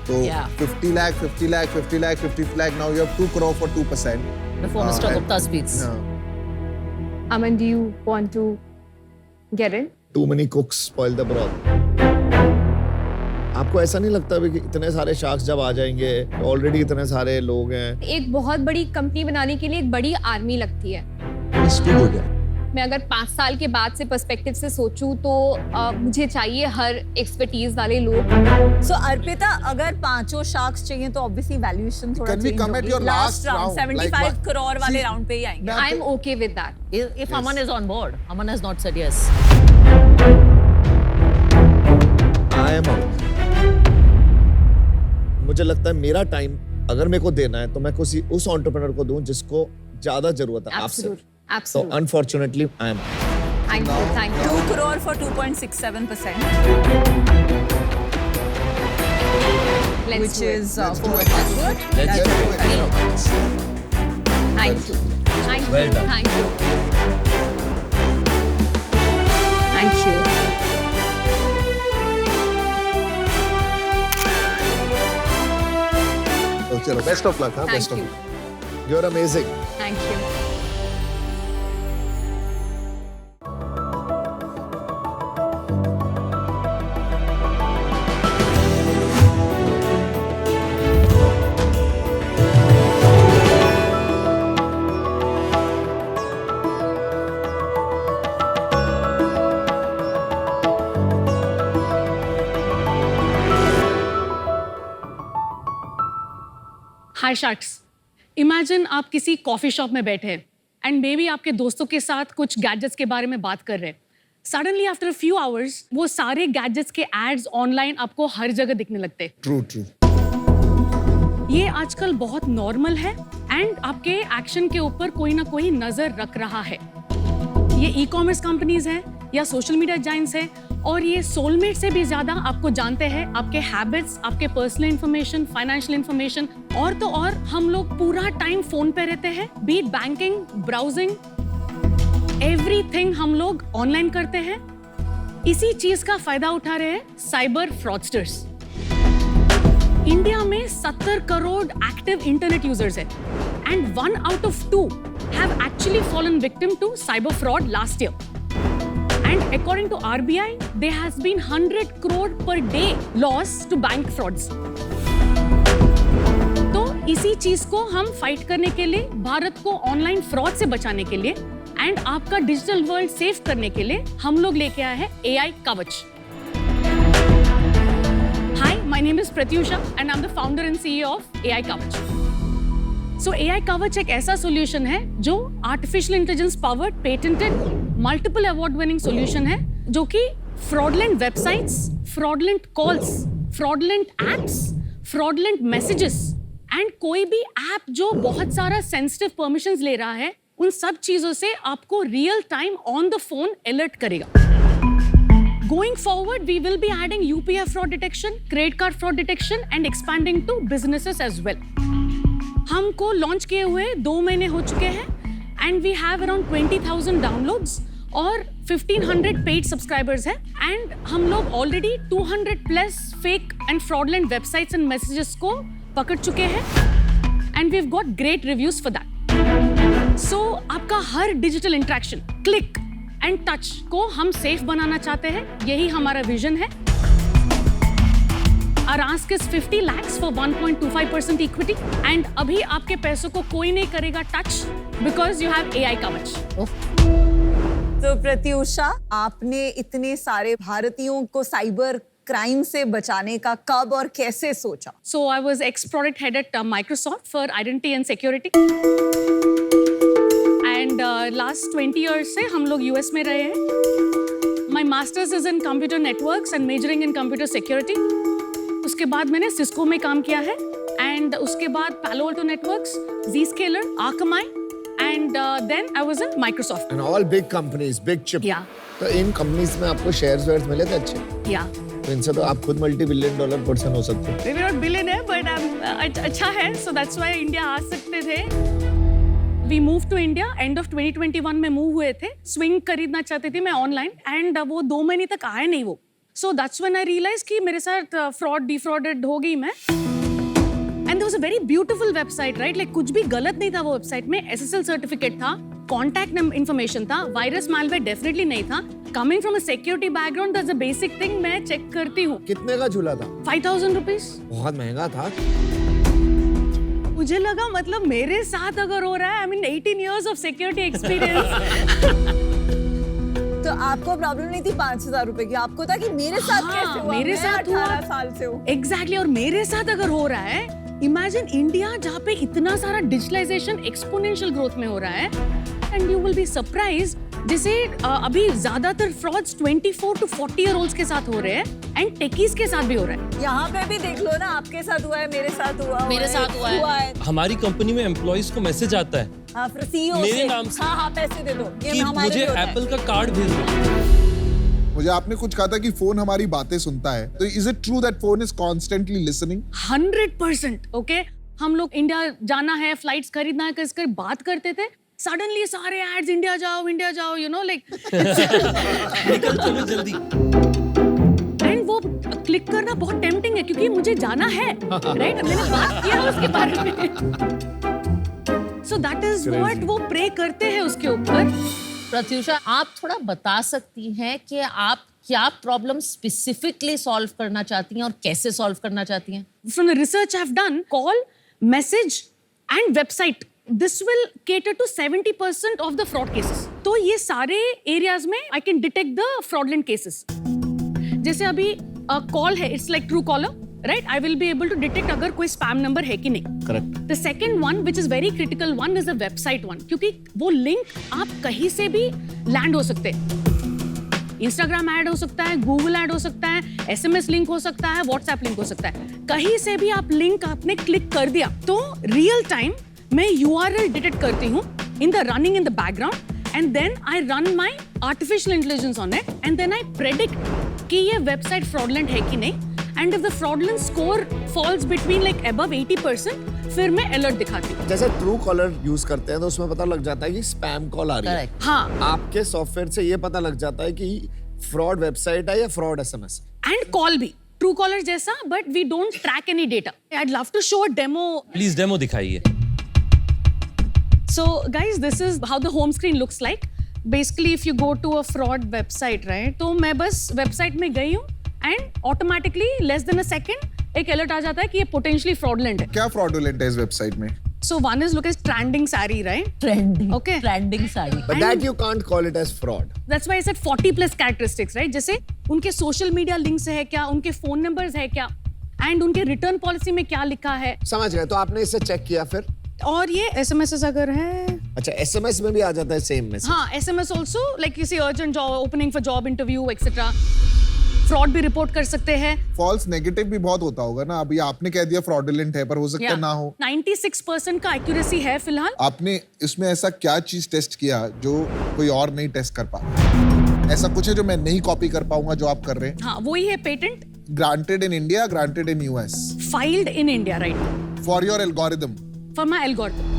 [SPEAKER 6] So
[SPEAKER 2] Yeah.
[SPEAKER 6] 50 lakh, 50 lakh, 50 lakh, 50 lakh. Now you have 2 crore for 2%.
[SPEAKER 2] Before Mr.
[SPEAKER 6] and-
[SPEAKER 2] Gupta speaks.
[SPEAKER 6] Yeah.
[SPEAKER 4] Aman, do you want to get in?
[SPEAKER 5] Too many cooks spoil the broth. आपको ऐसा नहीं लगता भी कि इतने सारे sharks जब आ जाएंगे, ऑलरेडी इतने सारे लोग हैं?
[SPEAKER 4] एक बहुत बड़ी कंपनी बनाने के लिए एक बड़ी आर्मी लगती है।
[SPEAKER 3] It's too good है।
[SPEAKER 4] मैं अगर 5 साल के बाद से पर्सपेक्टिव से सोचूं तो मुझे चाहिए हर एक्सपर्टीज वाले लोग।
[SPEAKER 7] So अर्पिता, अगर 5 शार्क्स चाहिए तो obviously valuation थोड़ा
[SPEAKER 6] Can we
[SPEAKER 7] change
[SPEAKER 6] come at
[SPEAKER 7] होगी।
[SPEAKER 6] your last round?
[SPEAKER 7] 75
[SPEAKER 6] Like,
[SPEAKER 7] crore वाले
[SPEAKER 6] see,
[SPEAKER 7] राउंड पे ही आएंगे।
[SPEAKER 4] आई am okay with that.
[SPEAKER 2] If Aman is on board, Aman has not said yes.
[SPEAKER 5] I am out. मुझे लगता है मेरा टाइम अगर मेरे को देना है तो मैं किसी उस एंटरप्रेन्योर को दूं जिसको ज्यादा जरूरत है आपसे।
[SPEAKER 4] Absolute,
[SPEAKER 5] तो
[SPEAKER 4] absolute.
[SPEAKER 5] Unfortunately I am
[SPEAKER 4] Thank you, thank you.
[SPEAKER 7] 2 crore for 2.67%,
[SPEAKER 4] Let's
[SPEAKER 7] which
[SPEAKER 4] do it.
[SPEAKER 7] is
[SPEAKER 6] Let's do
[SPEAKER 7] 4.
[SPEAKER 6] it.
[SPEAKER 7] That's good.
[SPEAKER 3] Let's
[SPEAKER 7] That's
[SPEAKER 3] do
[SPEAKER 7] good.
[SPEAKER 4] Thank you. Thank
[SPEAKER 3] Well
[SPEAKER 4] you.
[SPEAKER 3] done.
[SPEAKER 4] Thank you. Thank you.
[SPEAKER 5] तो चलो best of luck. हाँ, best of
[SPEAKER 4] Thank
[SPEAKER 5] luck. You are amazing.
[SPEAKER 4] Thank you.
[SPEAKER 8] Hi sharks, imagine आप किसी coffee shop में बैठे हैं and may be आपके दोस्तों के साथ कुछ गैजेट्स के बारे में बात कर रहे हैं। Suddenly after a few hours वो सारे गैजेट्स के एड्स ऑनलाइन आपको हर जगह दिखने लगते हैं।
[SPEAKER 5] True true.
[SPEAKER 8] ये आजकल बहुत नॉर्मल है एंड आपके एक्शन के ऊपर कोई ना कोई नजर रख रहा है। ये ई कॉमर्स कंपनीज हैं या सोशल मीडिया जाइंट्स हैं और ये सोलमेट से भी ज्यादा आपको जानते हैं, आपके हैबिट्स, आपके पर्सनल इंफॉर्मेशन, फाइनेंशियल इंफॉर्मेशन। और तो और हम लोग पूरा टाइम फोन पे रहते हैं, बीट बैंकिंग, ब्राउजिंग, एवरीथिंग हम लोग ऑनलाइन करते हैं। इसी चीज का फायदा उठा रहे हैं साइबर फ्रॉडस्टर्स। इंडिया में 70 करोड़ एक्टिव इंटरनेट यूजर्स हैं and 1 out of 2 have actually fallen victim to cyber fraud last year. And according to RBI, there has been 100 crore per day loss to bank frauds. तो इसी चीज को हम fight करने के लिए, भारत को ऑनलाइन फ्रॉड से बचाने के लिए एंड आपका डिजिटल वर्ल्ड सेव करने के लिए हम लोग लेके आए हैं AI कवच। Hi, my name is Pratyusha and I'm the founder and CEO of AI Kavach. So AI Kavach एक ऐसा solution है जो artificial intelligence powered, patented, multiple award winning solution है जो कि fraudulent websites, fraudulent calls, fraudulent apps, fraudulent messages and कोई भी app जो बहुत सारा sensitive permissions ले रहा है, उन सब चीजों से आपको real time on the phone alert करेगा। Going forward, we will be adding UPI fraud detection, credit card fraud detection and expanding to businesses as well. हमको लॉन्च किए हुए 2 महीने हो चुके हैं and we have around 20,000 downloads और 1,500 paid subscribers हैं and हम लोग already 200 plus fake and fraudulent websites and messages को पकड़ चुके हैं and we've got great reviews for that. So आपका हर digital interaction, click and touch को हम सेफ बनाना चाहते हैं, यही हमारा विजन है। Our ask is 50 lakhs for 1.25% equity and अभी आपके पैसों को कोई नहीं करेगा touch because you have AI कवच।
[SPEAKER 7] तो प्रत्युषा, आपने इतने सारे भारतीयों को साइबर क्राइम से बचाने का कब और कैसे सोचा?
[SPEAKER 8] So I was ex-product head at Microsoft for identity and security. And last 20 years से हम लोग US में रहे हैं। My masters is in computer networks and majoring in computer security. उसके बाद मैंने Cisco में काम किया है and उसके बाद Palo Alto Networks, Zscaler, Akamai and then I was in Microsoft.
[SPEAKER 5] And all big companies, big chip.
[SPEAKER 8] Yeah.
[SPEAKER 5] तो इन कंपनीज में आपको शेयर्स वेयर्स मिले थे अच्छे?
[SPEAKER 8] Yeah.
[SPEAKER 5] तो इनसे तो आप खुद $multi-billion पर्सन हो सकते हो।
[SPEAKER 8] Maybe not billionaire but अच्छा है, so that's why India आ सकते थे। We moved to India, end of 2021 में मूव हुए थे। स्विंग खरीदना चाहती थी मैं ऑनलाइन एंड वो 2 महीने तक आया नहीं वो। So that's when I realized कि मेरे साथ फ्रॉड डिफ्रॉडेड हो गई मैं। And there was a very beautiful website, right? Like कुछ भी गलत नहीं था वो वेबसाइट में। SSL सर्टिफिकेट था, कॉन्टैक्ट इन्फॉर्मेशन था, वायरस मालवेयर डेफिनेटली नहीं था। Coming from a security background, that's a basic thing मैं चेक करती हूँ।
[SPEAKER 5] कितने का झूला था?
[SPEAKER 8] 5,000 rupees।
[SPEAKER 5] बहुत महंगा था।
[SPEAKER 8] मुझे लगा मतलब मेरे साथ अगर हो रहा है, I mean 18 years of security experience।
[SPEAKER 7] तो आपको प्रॉब्लम नहीं थी 5,000 रुपए की, आपको था कि मेरे साथ कैसे हुआ?
[SPEAKER 8] मेरे साथ
[SPEAKER 7] 18 साल से हूँ।
[SPEAKER 8] एग्जैक्टली और मेरे साथ अगर हो रहा है, इमेजिन इंडिया जहाँ पे इतना सारा डिजिटलाइजेशन एक्सपोनेंशियल ग्रोथ में हो रहा है and you will be surprised जैसे अभी ज्यादातर फ्रॉड्स 24 to 40 year olds के साथ हो रहे हैं एंड टेकीज के साथ भी हो रहा है।
[SPEAKER 7] यहाँ पे भी देख लो ना, आपके साथ हुआ है, मेरे साथ हुआ
[SPEAKER 2] मेरे साथ हुआ है।
[SPEAKER 3] हमारी कंपनी में एम्प्लॉइज को मैसेज आता है
[SPEAKER 7] हाँ, फिर CEO
[SPEAKER 3] मेरे
[SPEAKER 7] से,
[SPEAKER 3] नाम से।
[SPEAKER 7] हाँ पैसे दे दो, ये
[SPEAKER 3] कि
[SPEAKER 7] हमारे
[SPEAKER 3] मुझे
[SPEAKER 7] भी होता है।
[SPEAKER 3] एप्पल का कार्ड भेज दो।
[SPEAKER 6] मुझे आपने कुछ कहा था कि फोन हमारी बातें सुनता है, तो is it true that phone is constantly listening?
[SPEAKER 8] 100%। Okay, हम लोग इंडिया जाना है, फ्लाइट्स खरीदना है, कर बात करते थे सडनली सारे एड्स इंडिया जाओ, you know, like
[SPEAKER 3] निकल चलो जल्दी।
[SPEAKER 8] एंड वो क्लिक करना बहुत टेम्पटिंग है क्योंकि मुझे जाना है, राइट? मैंने बात किया उसके बारे में। सो दैट इज व्हाट वो प्रे करते हैं उसके ऊपर।
[SPEAKER 2] प्रत्युषा, आप थोड़ा बता सकती हैं कि आप क्या प्रॉब्लम स्पेसिफिकली सॉल्व करना चाहती हैं और कैसे सॉल्व करना चाहती हैं?
[SPEAKER 8] From the research I've done, call, message and website, this will cater to 70% of the fraud cases. तो ये सारे areas में I can detect the fraudulent cases. जैसे अभी call है, it's like Truecaller, right? I will be able to detect अगर कोई spam number है कि नहीं.
[SPEAKER 5] Correct.
[SPEAKER 8] The second one, which is very critical one, is the website one, क्योंकि वो link आप कहीं से भी land हो सकते हैं। इंस्टाग्राम ऐड हो सकता है, गूगल ऐड हो सकता है, SMS लिंक हो सकता है, व्हाट्सएप लिंक हो सकता है। कहीं से भी आप लिंक आपने क्लिक कर दिया तो रियल टाइम मैं URL डिटेक्ट करती हूँ in the running in the background and then I run my artificial intelligence on it and then I predict कि ये वेबसाइट फ्रॉडलेंट है कि नहीं and if the fraudulent score falls between like above 80%, फिर मैं alert दिखाती हूँ।
[SPEAKER 5] जैसे ट्रू कॉलर यूज करते हैं तो उसमें पता लग जाता है कि स्पैम कॉल आ रही है।
[SPEAKER 8] हाँ,
[SPEAKER 5] आपके सॉफ्टवेयर से ये पता लग जाता है कि फ्रॉड वेबसाइट है या फ्रॉड SMS है।
[SPEAKER 8] एंड कॉल भी ट्रू कॉलर जैसा, but we don't track any data. I'd love to show a demo.
[SPEAKER 3] Please demo दिखाइए।
[SPEAKER 8] So guys, this is how the home screen looks like. Basically, if you go to a fraud website, right? तो मैं बस website में गई हूँ and automatically less than a second एक alert आ जाता है कि ये potentially fraudulent है।
[SPEAKER 6] क्या fraudulent है इस वेबसाइट में?
[SPEAKER 8] So one is look as trending saree, right?
[SPEAKER 2] Trending,
[SPEAKER 8] Okay.
[SPEAKER 2] Trending sari.
[SPEAKER 5] But that you can't call it as fraud.
[SPEAKER 8] That's why I said 40 plus characteristics, right? जैसे उनके सोशल मीडिया लिंक्स है क्या, उनके phone numbers है क्या, and उनके return policy में क्या लिखा है,
[SPEAKER 5] समझ गए? तो आपने इसे चेक किया फिर?
[SPEAKER 8] और ये SMS अगर है,
[SPEAKER 5] अच्छा, SMS में भी आ जाता है सेम मैसेज?
[SPEAKER 8] हाँ, SMS also like you see urgent job opening for job interview etc. Fraud भी रिपोर्ट कर सकते हैं।
[SPEAKER 6] फॉल्स नेगेटिव भी बहुत होता होगा ना। अभी आपने कह दिया फ्रॉडुलेंट है, पर हो सकता है ना हो।
[SPEAKER 8] 96% का एक्यूरेसी है फिलहाल।
[SPEAKER 6] आपने इसमें ऐसा क्या चीज टेस्ट किया जो कोई और नहीं टेस्ट कर पा? ऐसा कुछ है जो मैं नहीं कॉपी कर पाऊंगा जो आप कर रहे हैं?
[SPEAKER 8] हाँ, वही है patent.
[SPEAKER 6] Granted in India, granted in US?
[SPEAKER 8] Filed in India, right?
[SPEAKER 6] For your algorithm?
[SPEAKER 8] For my algorithm.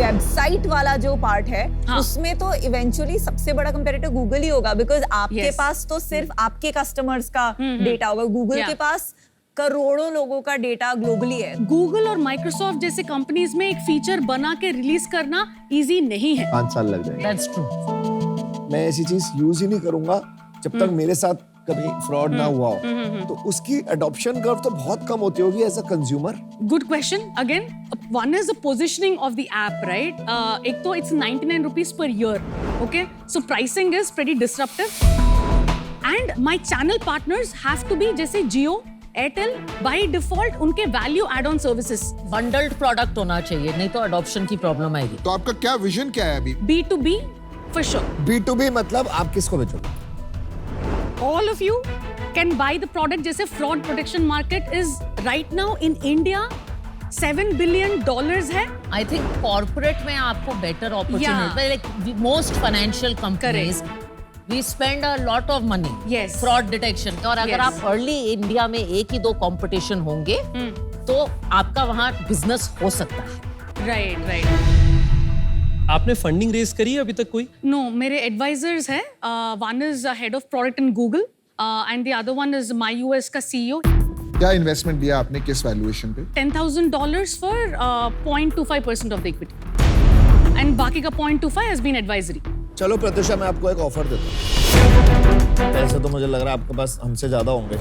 [SPEAKER 7] Website वाला जो पार्ट है,
[SPEAKER 8] हाँ.
[SPEAKER 7] उसमें तो इवेंचुअली सबसे बड़ा कंपैरेटर गूगल ही होगा, बिकॉज आपके
[SPEAKER 8] Yes.
[SPEAKER 7] पास तो सिर्फ आपके कस्टमर्स का डेटा होगा। Google
[SPEAKER 8] Yeah.
[SPEAKER 7] के पास करोड़ों लोगों का डेटा ग्लोबली है।
[SPEAKER 8] गूगल और माइक्रोसॉफ्ट जैसे कंपनीज में एक फीचर बना के रिलीज करना इजी नहीं है।
[SPEAKER 5] 5 साल लग जाएंगे।
[SPEAKER 2] That's true.
[SPEAKER 5] मैं ऐसी चीज यूज ही नहीं करूंगा जब तक मेरे साथ कभी फ्रॉड ना हुआ हो। तो उसकी अडॉप्शन कर्व तो बहुत कम होती होगी as a consumer.
[SPEAKER 8] Good question. Again, one is the positioning of the app, right? एक तो it's 99 rupees per year, okay? So pricing is pretty disruptive. And my channel partners have to be जैसे Jio, Airtel, by default उनके value add-on services.
[SPEAKER 2] Bundled product होना चाहिए, नहीं तो adoption की problem आएगी।
[SPEAKER 6] तो आपका क्या विजन क्या है अभी?
[SPEAKER 8] B2B for sure.
[SPEAKER 5] B2B मतलब आप किसको बेचोगे?
[SPEAKER 8] All of you can buy the product. जैसे fraud protection market is right now in India $7 billion है।
[SPEAKER 2] I think corporate में आपको better opportunity,
[SPEAKER 8] Yeah.
[SPEAKER 2] like most financial companies, we spend a lot of money
[SPEAKER 8] Yes.
[SPEAKER 2] fraud detection, और अगर
[SPEAKER 8] Yes.
[SPEAKER 2] आप early India में एक ही दो competition होंगे तो आपका वहाँ business हो सकता है।
[SPEAKER 8] Right, right.
[SPEAKER 3] आपने फंडिंग रेज करी है अभी तक कोई?
[SPEAKER 8] No, मेरे advisors हैं। One is head of product in Google, and the other one is MyUS का CEO.
[SPEAKER 6] क्या इन्वेस्टमेंट दिया आपने, किस वैल्यूएशन पे?
[SPEAKER 8] $10,000 for 0.25% of the equity, and बाकी का 0.25 has been advisory.
[SPEAKER 5] चलो प्रत्युषा, मैं आपको एक ऑफर देता हूँ। पैसे तो मुझे लग रहा है आपके पास हमसे ज्यादा होंगे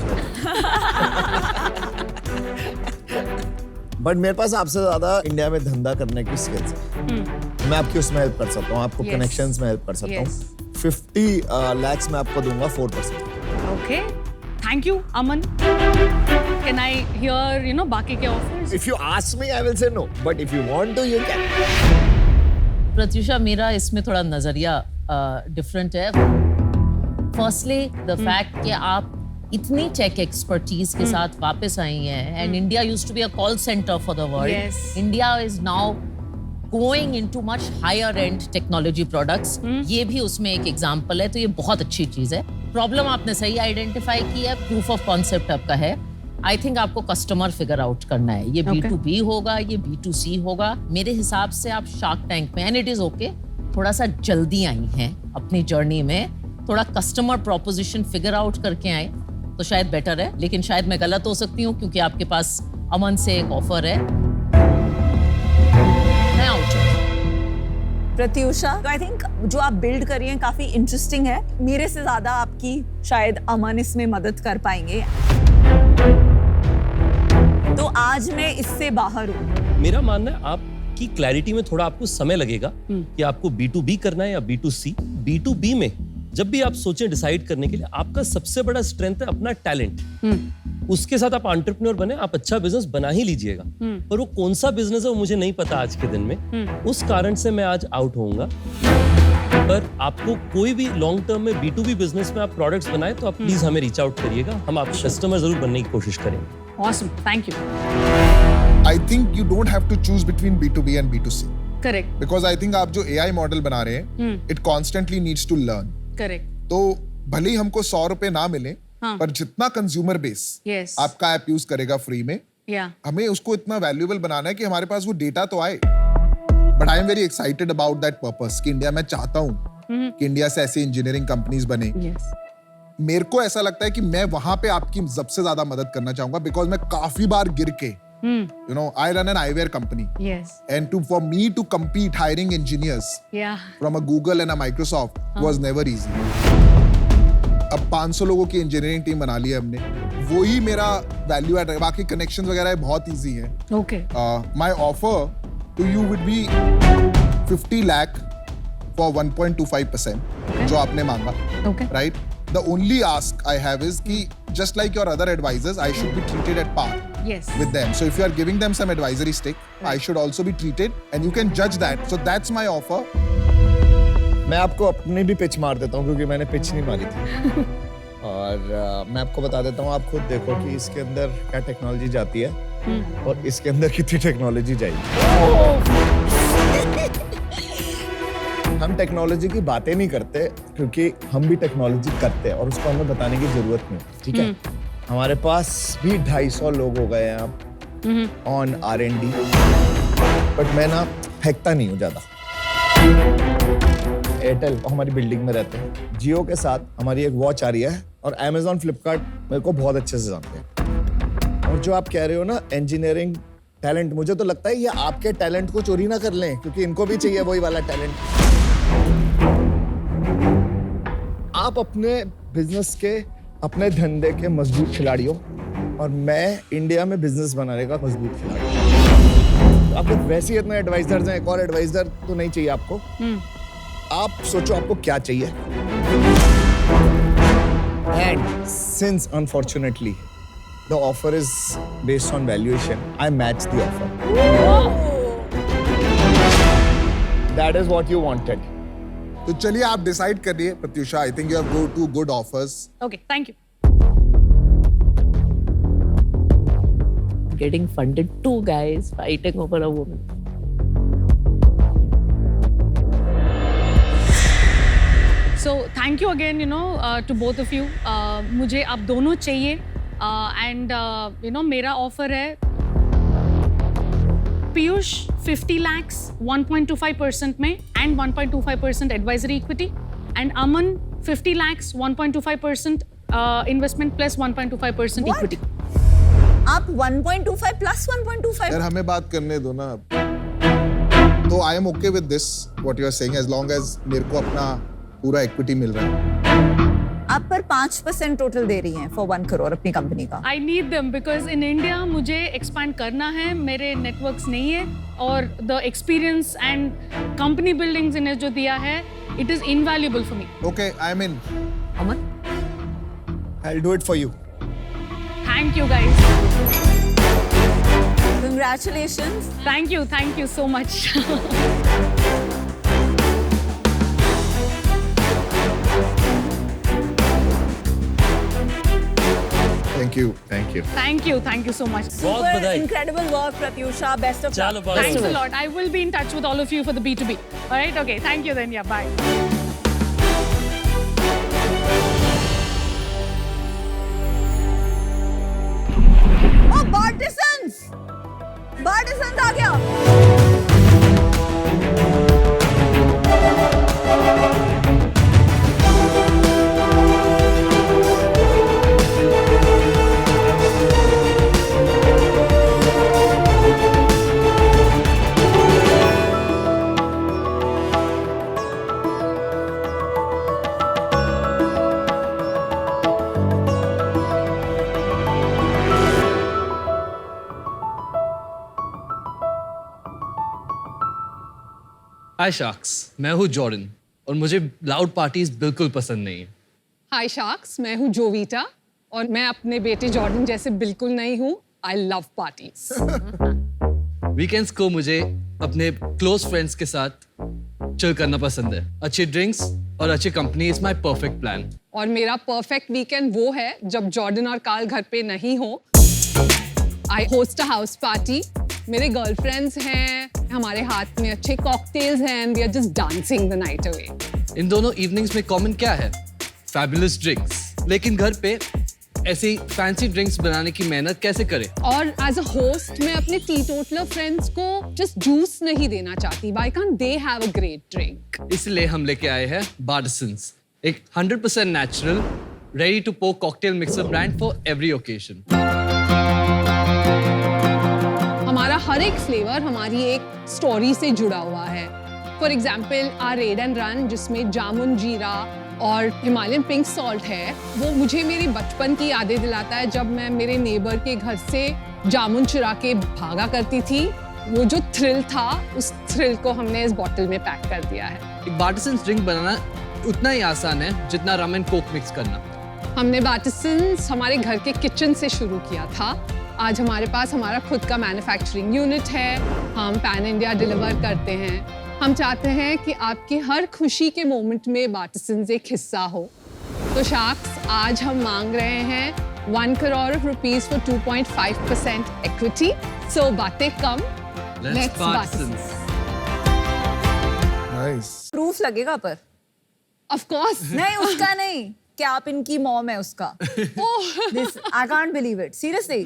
[SPEAKER 5] बट मेरे पास आपसे ज्यादा इंडिया में धंधा करने की स्किल्स है। मैं आपकी उसमें हेल्प कर सकता हूँ, आपको
[SPEAKER 8] Yes.
[SPEAKER 5] कनेक्शंस में हेल्प कर सकता
[SPEAKER 8] Yes.
[SPEAKER 5] हूँ। 50 lakhs मैं आपको दूंगा 4%।
[SPEAKER 8] Okay. Thank you, Aman. Can I hear, बाकी के offers?
[SPEAKER 5] If you ask me, I will say no. But if you want to, you can.
[SPEAKER 2] Pratyusha, मेरा इसमें थोड़ा नजरिया डिफरेंट है। फर्स्टली द फैक्ट कि आप इतनी टेक एक्सपर्टीज के साथ वापस आई हैं, and India used to be a call centre for the world.
[SPEAKER 8] Yes.
[SPEAKER 2] India is now going into much higher and technology products. ये भी उसमें एक एग्जांपल है, तो ये बहुत अच्छी चीज है। प्रॉब्लम आपने सही आइडेंटिफाई की है, प्रूफ ऑफ कॉन्सेप्ट आपका है, आई थिंक आपको कस्टमर फिगर आउट करना है, ये
[SPEAKER 8] Okay.
[SPEAKER 2] B2B होगा, ये B2C होगा। मेरे हिसाब से आप शार्क टैंक में, एंड इट इज ओके, थोड़ा सा जल्दी आई हैं अपनी जर्नी में, थोड़ा कस्टमर प्रोपोजिशन फिगर आउट करके आए तो शायद बेटर है, लेकिन शायद मैं गलत हो सकती हूँ क्योंकि आपके पास अमन से एक ऑफर है। मैं आउट हूँ।
[SPEAKER 7] प्रत्युषा, तो आई थिंक जो आप बिल्ड कर रही हैं काफी इंटरेस्टिंग है। मेरे से ज्यादा आपकी शायद अमन इसमें मदद कर पाएंगे। तो आज मैं इससे बाहर हूँ।
[SPEAKER 3] मेरा मानना है आपकी क्लैरिटी में थोड़ा आपको समय लगेगा कि आपको B2B करना है या B2C। B2B में जब भी आप सोचें डिसाइड करने के लिए, आपका सबसे बड़ा स्ट्रेंथ है अपना टैलेंट। उसके साथ आप एंटरप्रेन्योर बने, आप अच्छा बिजनेस बना ही लीजिएगा। पर वो कौन सा बिजनेस है वो मुझे नहीं पता आज के दिन में, उस कारण से मैं आज आउट होऊंगा। पर आपको कोई भी लॉन्ग टर्म में B2B बिजनेस में आप प्रोडक्ट्स बनाए तो आप प्लीज हमें रीच आउट करिएगा, हम आपके कस्टमर जरूर बनने की कोशिश करेंगे।
[SPEAKER 8] Awesome. Thank you.
[SPEAKER 6] I think you don't have to choose between B2B and B2C.
[SPEAKER 8] Correct.
[SPEAKER 6] Because I think आप जो AI मॉडल बना रहे हैं, it constantly needs to learn.
[SPEAKER 8] Correct.
[SPEAKER 6] तो भले ही हमको 100 रुपए ना मिले,
[SPEAKER 8] हाँ.
[SPEAKER 6] पर जितना कंज्यूमर बेस
[SPEAKER 8] Yes.
[SPEAKER 6] आपका ऐप यूज करेगा फ्री में,
[SPEAKER 8] Yeah.
[SPEAKER 6] हमें उसको इतना वैल्यूएबल बनाना है कि हमारे पास वो डेटा तो आए। But I am very excited about that purpose कि इंडिया में चाहता हूँ कि इंडिया से ऐसी इंजीनियरिंग कंपनीज बने।
[SPEAKER 8] Yes.
[SPEAKER 6] मेरे को ऐसा लगता है कि मैं वहां पे आपकी सबसे ज्यादा मदद करना चाहूंगा, बिकॉज मैं काफी बार गिर के, you know, I run an eyewear company,
[SPEAKER 8] Yes.
[SPEAKER 6] And for me to compete hiring engineers
[SPEAKER 8] Yeah.
[SPEAKER 6] from a Google and a Microsoft was never easy. अब 500 लोगों की इंजीनियरिंग टीम बना ली है हमने, वही मेरा वैल्यू एड है। बाकी कनेक्शंस वगैरह बहुत इजी है।
[SPEAKER 8] Okay.
[SPEAKER 6] My offer to you would be 50 lakh for 1.25%, जो आपने मांगा,
[SPEAKER 8] Okay.
[SPEAKER 6] right? The only ask I have is कि just like your other advisors, I should be treated at par
[SPEAKER 8] Yes.
[SPEAKER 6] with them. So if you are giving them some advisory stick, I should also be treated, and you can judge that. So that's my offer.
[SPEAKER 5] मैं आपको अपनी भी pitch मार देता हूँ क्योंकि मैंने pitch नहीं मारी थी। और मैं आपको बता देता हूँ, आप खुद देखो कि इसके अंदर क्या टेक्नोलॉजी जाती है और इसके अंदर कितनी टेक्नोलॉजी जाएगी। हम टेक्नोलॉजी की बातें नहीं करते क्योंकि हम भी टेक्नोलॉजी करते हैं और उसको हमें बताने की जरूरत नहीं, ठीक है। हमारे पास भी 250 लोग हो गए हैं अब ऑन R&D, बट मैं ना फेंकता नहीं हूँ ज्यादा। एयरटेल हमारी बिल्डिंग में रहते हैं, जियो के साथ हमारी एक वॉच आ रही है, और Amazon, फ्लिपकार्ट मेरे को बहुत अच्छे से जानते हैं। और जो आप कह रहे हो ना इंजीनियरिंग टैलेंट, मुझे तो लगता है ये आपके टैलेंट को चोरी ना कर लें, क्योंकि इनको भी चाहिए वही वाला टैलेंट। आप अपने बिजनेस के, अपने धंधे के मजबूत खिलाड़ी हो, और मैं इंडिया में बिजनेस बनाने का मजबूत खिलाड़ी हूं। आपको वैसे ही इतने एडवाइजर्स हैं, एक और एडवाइजर तो नहीं चाहिए आपको। आप सोचो आपको क्या चाहिए। And since unfortunately the offer is based on valuation, I match the offer. That is what you wanted.
[SPEAKER 6] तो चलिए आप डिसाइड करिए Pratyusha. I think you have two good offers.
[SPEAKER 8] Okay. Thank you.
[SPEAKER 2] Getting funded, two guys fighting over a woman.
[SPEAKER 8] So thank you again, to both of you. मुझे आप दोनों चाहिए, and मेरा offer है पीयूष 50 lakhs 1.25% में and 1.25% advisory equity, and Aman 50 lakhs 1.25% investment plus 1.25%
[SPEAKER 7] What?
[SPEAKER 8] equity.
[SPEAKER 7] आप 1.25 plus 1.25?
[SPEAKER 6] यार हमें बात करने दो ना। तो I am okay with this what you are saying, as long as मेरे को अपना पूरा इक्विटी मिल रहा है।
[SPEAKER 7] आप पर 5% टोटल दे रही हैं फॉर 1 करोड़ अपनी कंपनी का।
[SPEAKER 8] I need them because in India मुझे expand करना है, मेरे networks नहीं है, और the experience and company buildings इन्हें जो दिया है, it is invaluable for me.
[SPEAKER 6] Okay, I'm in.
[SPEAKER 2] Aman,
[SPEAKER 5] I'll do it for you.
[SPEAKER 8] Thank you guys.
[SPEAKER 7] Congratulations.
[SPEAKER 8] Thank you so much.
[SPEAKER 5] Thank you.
[SPEAKER 8] Thank you so much.
[SPEAKER 3] बहुत
[SPEAKER 7] Super
[SPEAKER 3] बधाई।
[SPEAKER 7] incredible work, Pratyusha. Best of
[SPEAKER 3] चलो
[SPEAKER 7] luck.
[SPEAKER 3] बहुत
[SPEAKER 8] Thanks a lot. I will be in touch with all of you for the B2B. All right? Okay. Thank you then. Yeah. Bye.
[SPEAKER 7] बार्टिसंस आ गया।
[SPEAKER 9] हाय sharks, मैं हूँ Jordan और मुझे loud parties बिल्कुल पसंद नहीं है।
[SPEAKER 10] हाय शार्क्स, मैं हूँ जोवीटा और मैं अपने बेटे जॉर्डन जैसे बिल्कुल नहीं हूँ। I love parties.
[SPEAKER 9] वीकेंड्स को मुझे अपने क्लोज फ्रेंड्स के साथ चिल करना पसंद है। अच्छी ड्रिंक्स और अच्छी company is my perfect plan.
[SPEAKER 10] और मेरा परफेक्ट वीकेंड वो है जब जॉर्डन और कार्ल घर पे नहीं हो। I host a house party. मेरे गर्लफ्रेंड्स हैं, हमारे हाथ में अच्छे कॉकटेल्स हैं and we are just dancing the night away.
[SPEAKER 9] इन दोनों इवनिंग्स में कॉमन क्या है? Fabulous drinks. लेकिन घर पे ऐसी फैंसी ड्रिंक्स बनाने की मेहनत कैसे करें?
[SPEAKER 10] और एज अ होस्ट मैं अपने टीटोटलर फ्रेंड्स को जस्ट जूस नहीं देना चाहती। Why can't they have a great drink?
[SPEAKER 9] इसलिए हम लेके आए हैं बार्टिसंस, एक 100% natural ready to pour cocktail mixer brand for every occasion.
[SPEAKER 10] हमारा हर एक फ्लेवर हमारी एक स्टोरी से जुड़ा हुआ है। For example R red and run, जिसमें जामुन जीरा और हिमालयन पिंक सॉल्ट है, वो मुझे मेरी बचपन की यादें दिलाता है जब मैं मेरे नेबर के घर से जामुन चुरा के भागा करती थी। वो जो थ्रिल था, उस थ्रिल को हमने इस बॉटल में पैक कर दिया है।
[SPEAKER 9] एक बार्टिसंस ड्रिंक बनाना उतना ही आसान है जितना रम एंड कोक मिक्स करना।
[SPEAKER 10] हमने बार्टिसंस हमारे घर के किचन से शुरू किया था। आज हमारे पास हमारा खुद का मैन्युफैक्चरिंग यूनिट है। हम पैन इंडिया डिलीवर करते हैं। हम चाहते हैं कि आपकी हर खुशी के मोमेंट में बार्टिसंस एक हिस्सा हो। तो शार्क्स, आज हम मांग रहे हैं 1 करोड़ रुपीस फॉर 2.5% इक्विटी। सो बातें कम, लेट्स बार्टिसंस।
[SPEAKER 6] नाइस।
[SPEAKER 7] प्रूफ लगेगा पर
[SPEAKER 10] ऑफ कोर्स।
[SPEAKER 7] नहीं, उसका नहीं, क्या आप इनकी मॉम है उसका। This, I can't believe it. Seriously.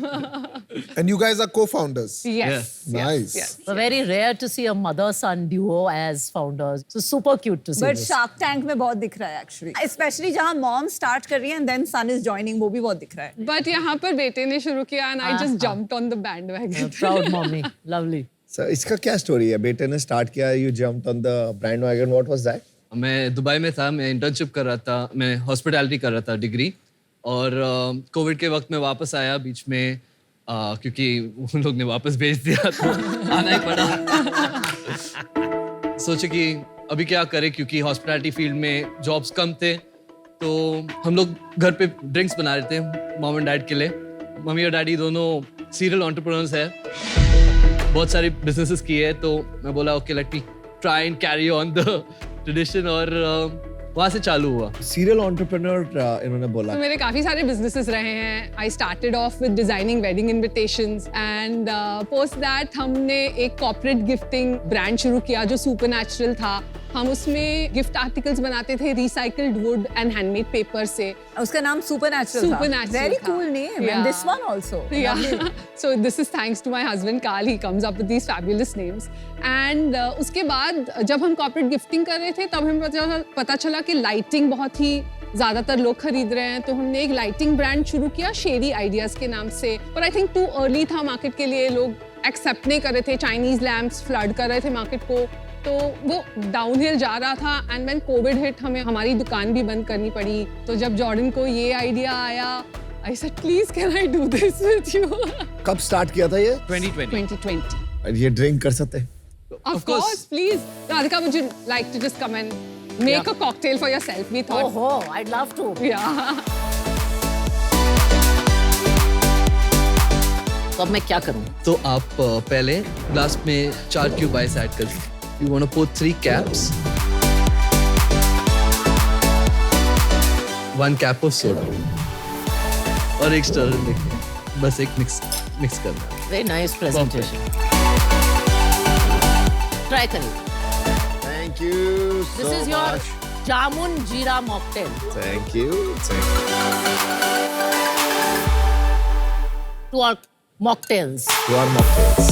[SPEAKER 6] And you guys are co-founders.
[SPEAKER 10] Yes.
[SPEAKER 6] Nice.
[SPEAKER 10] Yes.
[SPEAKER 2] So very rare to see a mother-son duo as founders. So super cute to see
[SPEAKER 7] But
[SPEAKER 2] this.
[SPEAKER 7] Shark Tank में बहुत दिख रहा है actually. Especially जहाँ mom start कर रही है and then son is joining, वो भी बहुत दिख रहा है।
[SPEAKER 10] But यहाँ पर बेटे ने शुरू किया and I just jumped on the bandwagon.
[SPEAKER 2] Proud mommy. Lovely.
[SPEAKER 5] So, इसका क्या स्टोरी है? बेटे ने स्टार्ट किया, you jumped on the bandwagon. What was that?
[SPEAKER 9] मैं दुबई में था, मैं इंटर्नशिप कर रहा था, मैं हॉस्पिटैलिटी कर रहा था डिग्री, और कोविड के वक्त में वापस आया बीच में क्योंकि उन लोग ने वापस भेज दिया तो आना ही पड़ा। सोचे कि अभी क्या करें, क्योंकि हॉस्पिटैलिटी फील्ड में जॉब्स कम थे, तो हम लोग घर पे ड्रिंक्स बना रहे थे मॉम एंड डैड के लिए। मम्मी और डैडी दोनों सीरियल एंटरप्रेन्योर्स हैं, बहुत सारी बिजनेसेस की है, तो मैं बोला okay let me try and carry on the tradition, और वहाँ से चालू हुआ।
[SPEAKER 5] सीरियल एंटरप्रेन्योर इन्होंने बोला।
[SPEAKER 10] तो मेरे काफी सारे बिजनेसेस रहे हैं। I started off with designing wedding invitations and post that हमने एक कॉर्पोरेट गिफ्टिंग ब्रांड शुरू किया जो सुपरनैचुरल था। हम उसमें गिफ्ट आर्टिकल्स बनाते थे recycled would and handmade paper से।
[SPEAKER 7] उसका नाम Supernatural था।
[SPEAKER 10] Supernatural
[SPEAKER 7] Very
[SPEAKER 10] था।
[SPEAKER 7] cool name.
[SPEAKER 10] Yeah.
[SPEAKER 7] And this one also.
[SPEAKER 10] Yeah. So this is thanks to my husband Carl. He comes up with these fabulous names. And उसके बाद जब हम corporate gifting कर रहे थे तब हमें पता चला कि लाइटिंग बहुत ही ज्यादातर लोग खरीद रहे हैं, तो हमने एक लाइटिंग ब्रांड शुरू किया शेरी आइडियाज के नाम से। पर आई थिंक टू अर्ली था मार्केट के लिए, लोग एक्सेप्ट नहीं कर रहे थे। चाइनीज लैम्प्स फ्लड कर रहे थे मार्केट को, तो वो डाउनहिल जा रहा था। एंड व्हेन कोविड हिट, हमें हमारी दुकान भी बंद करनी पड़ी। तो जब जॉर्डन को ये आइडिया आया, I said please can I do this with you.
[SPEAKER 5] कब स्टार्ट किया था ये?
[SPEAKER 10] 2020।
[SPEAKER 5] ये ड्रिंक कर सकते हैं?
[SPEAKER 10] Of course, please. Radhika, would you like to just come and make a cocktail for yourself? We thought.
[SPEAKER 2] Oh, I'd love to.
[SPEAKER 10] Yeah.
[SPEAKER 2] तो अब मैं क्या करूँ?
[SPEAKER 9] तो आप पहले ग्लास में 4 क्यूब आइस ऐड कर दीजिए। You want to put 3 caps, 1 cap of soda और एक स्टर लेके बस एक मिक्स करना।
[SPEAKER 2] Very nice presentation. Try करिए।
[SPEAKER 5] Thank you so
[SPEAKER 2] This is your jamun jeera mocktail.
[SPEAKER 5] Thank you.
[SPEAKER 2] To our mocktails.
[SPEAKER 5] You are mocktails.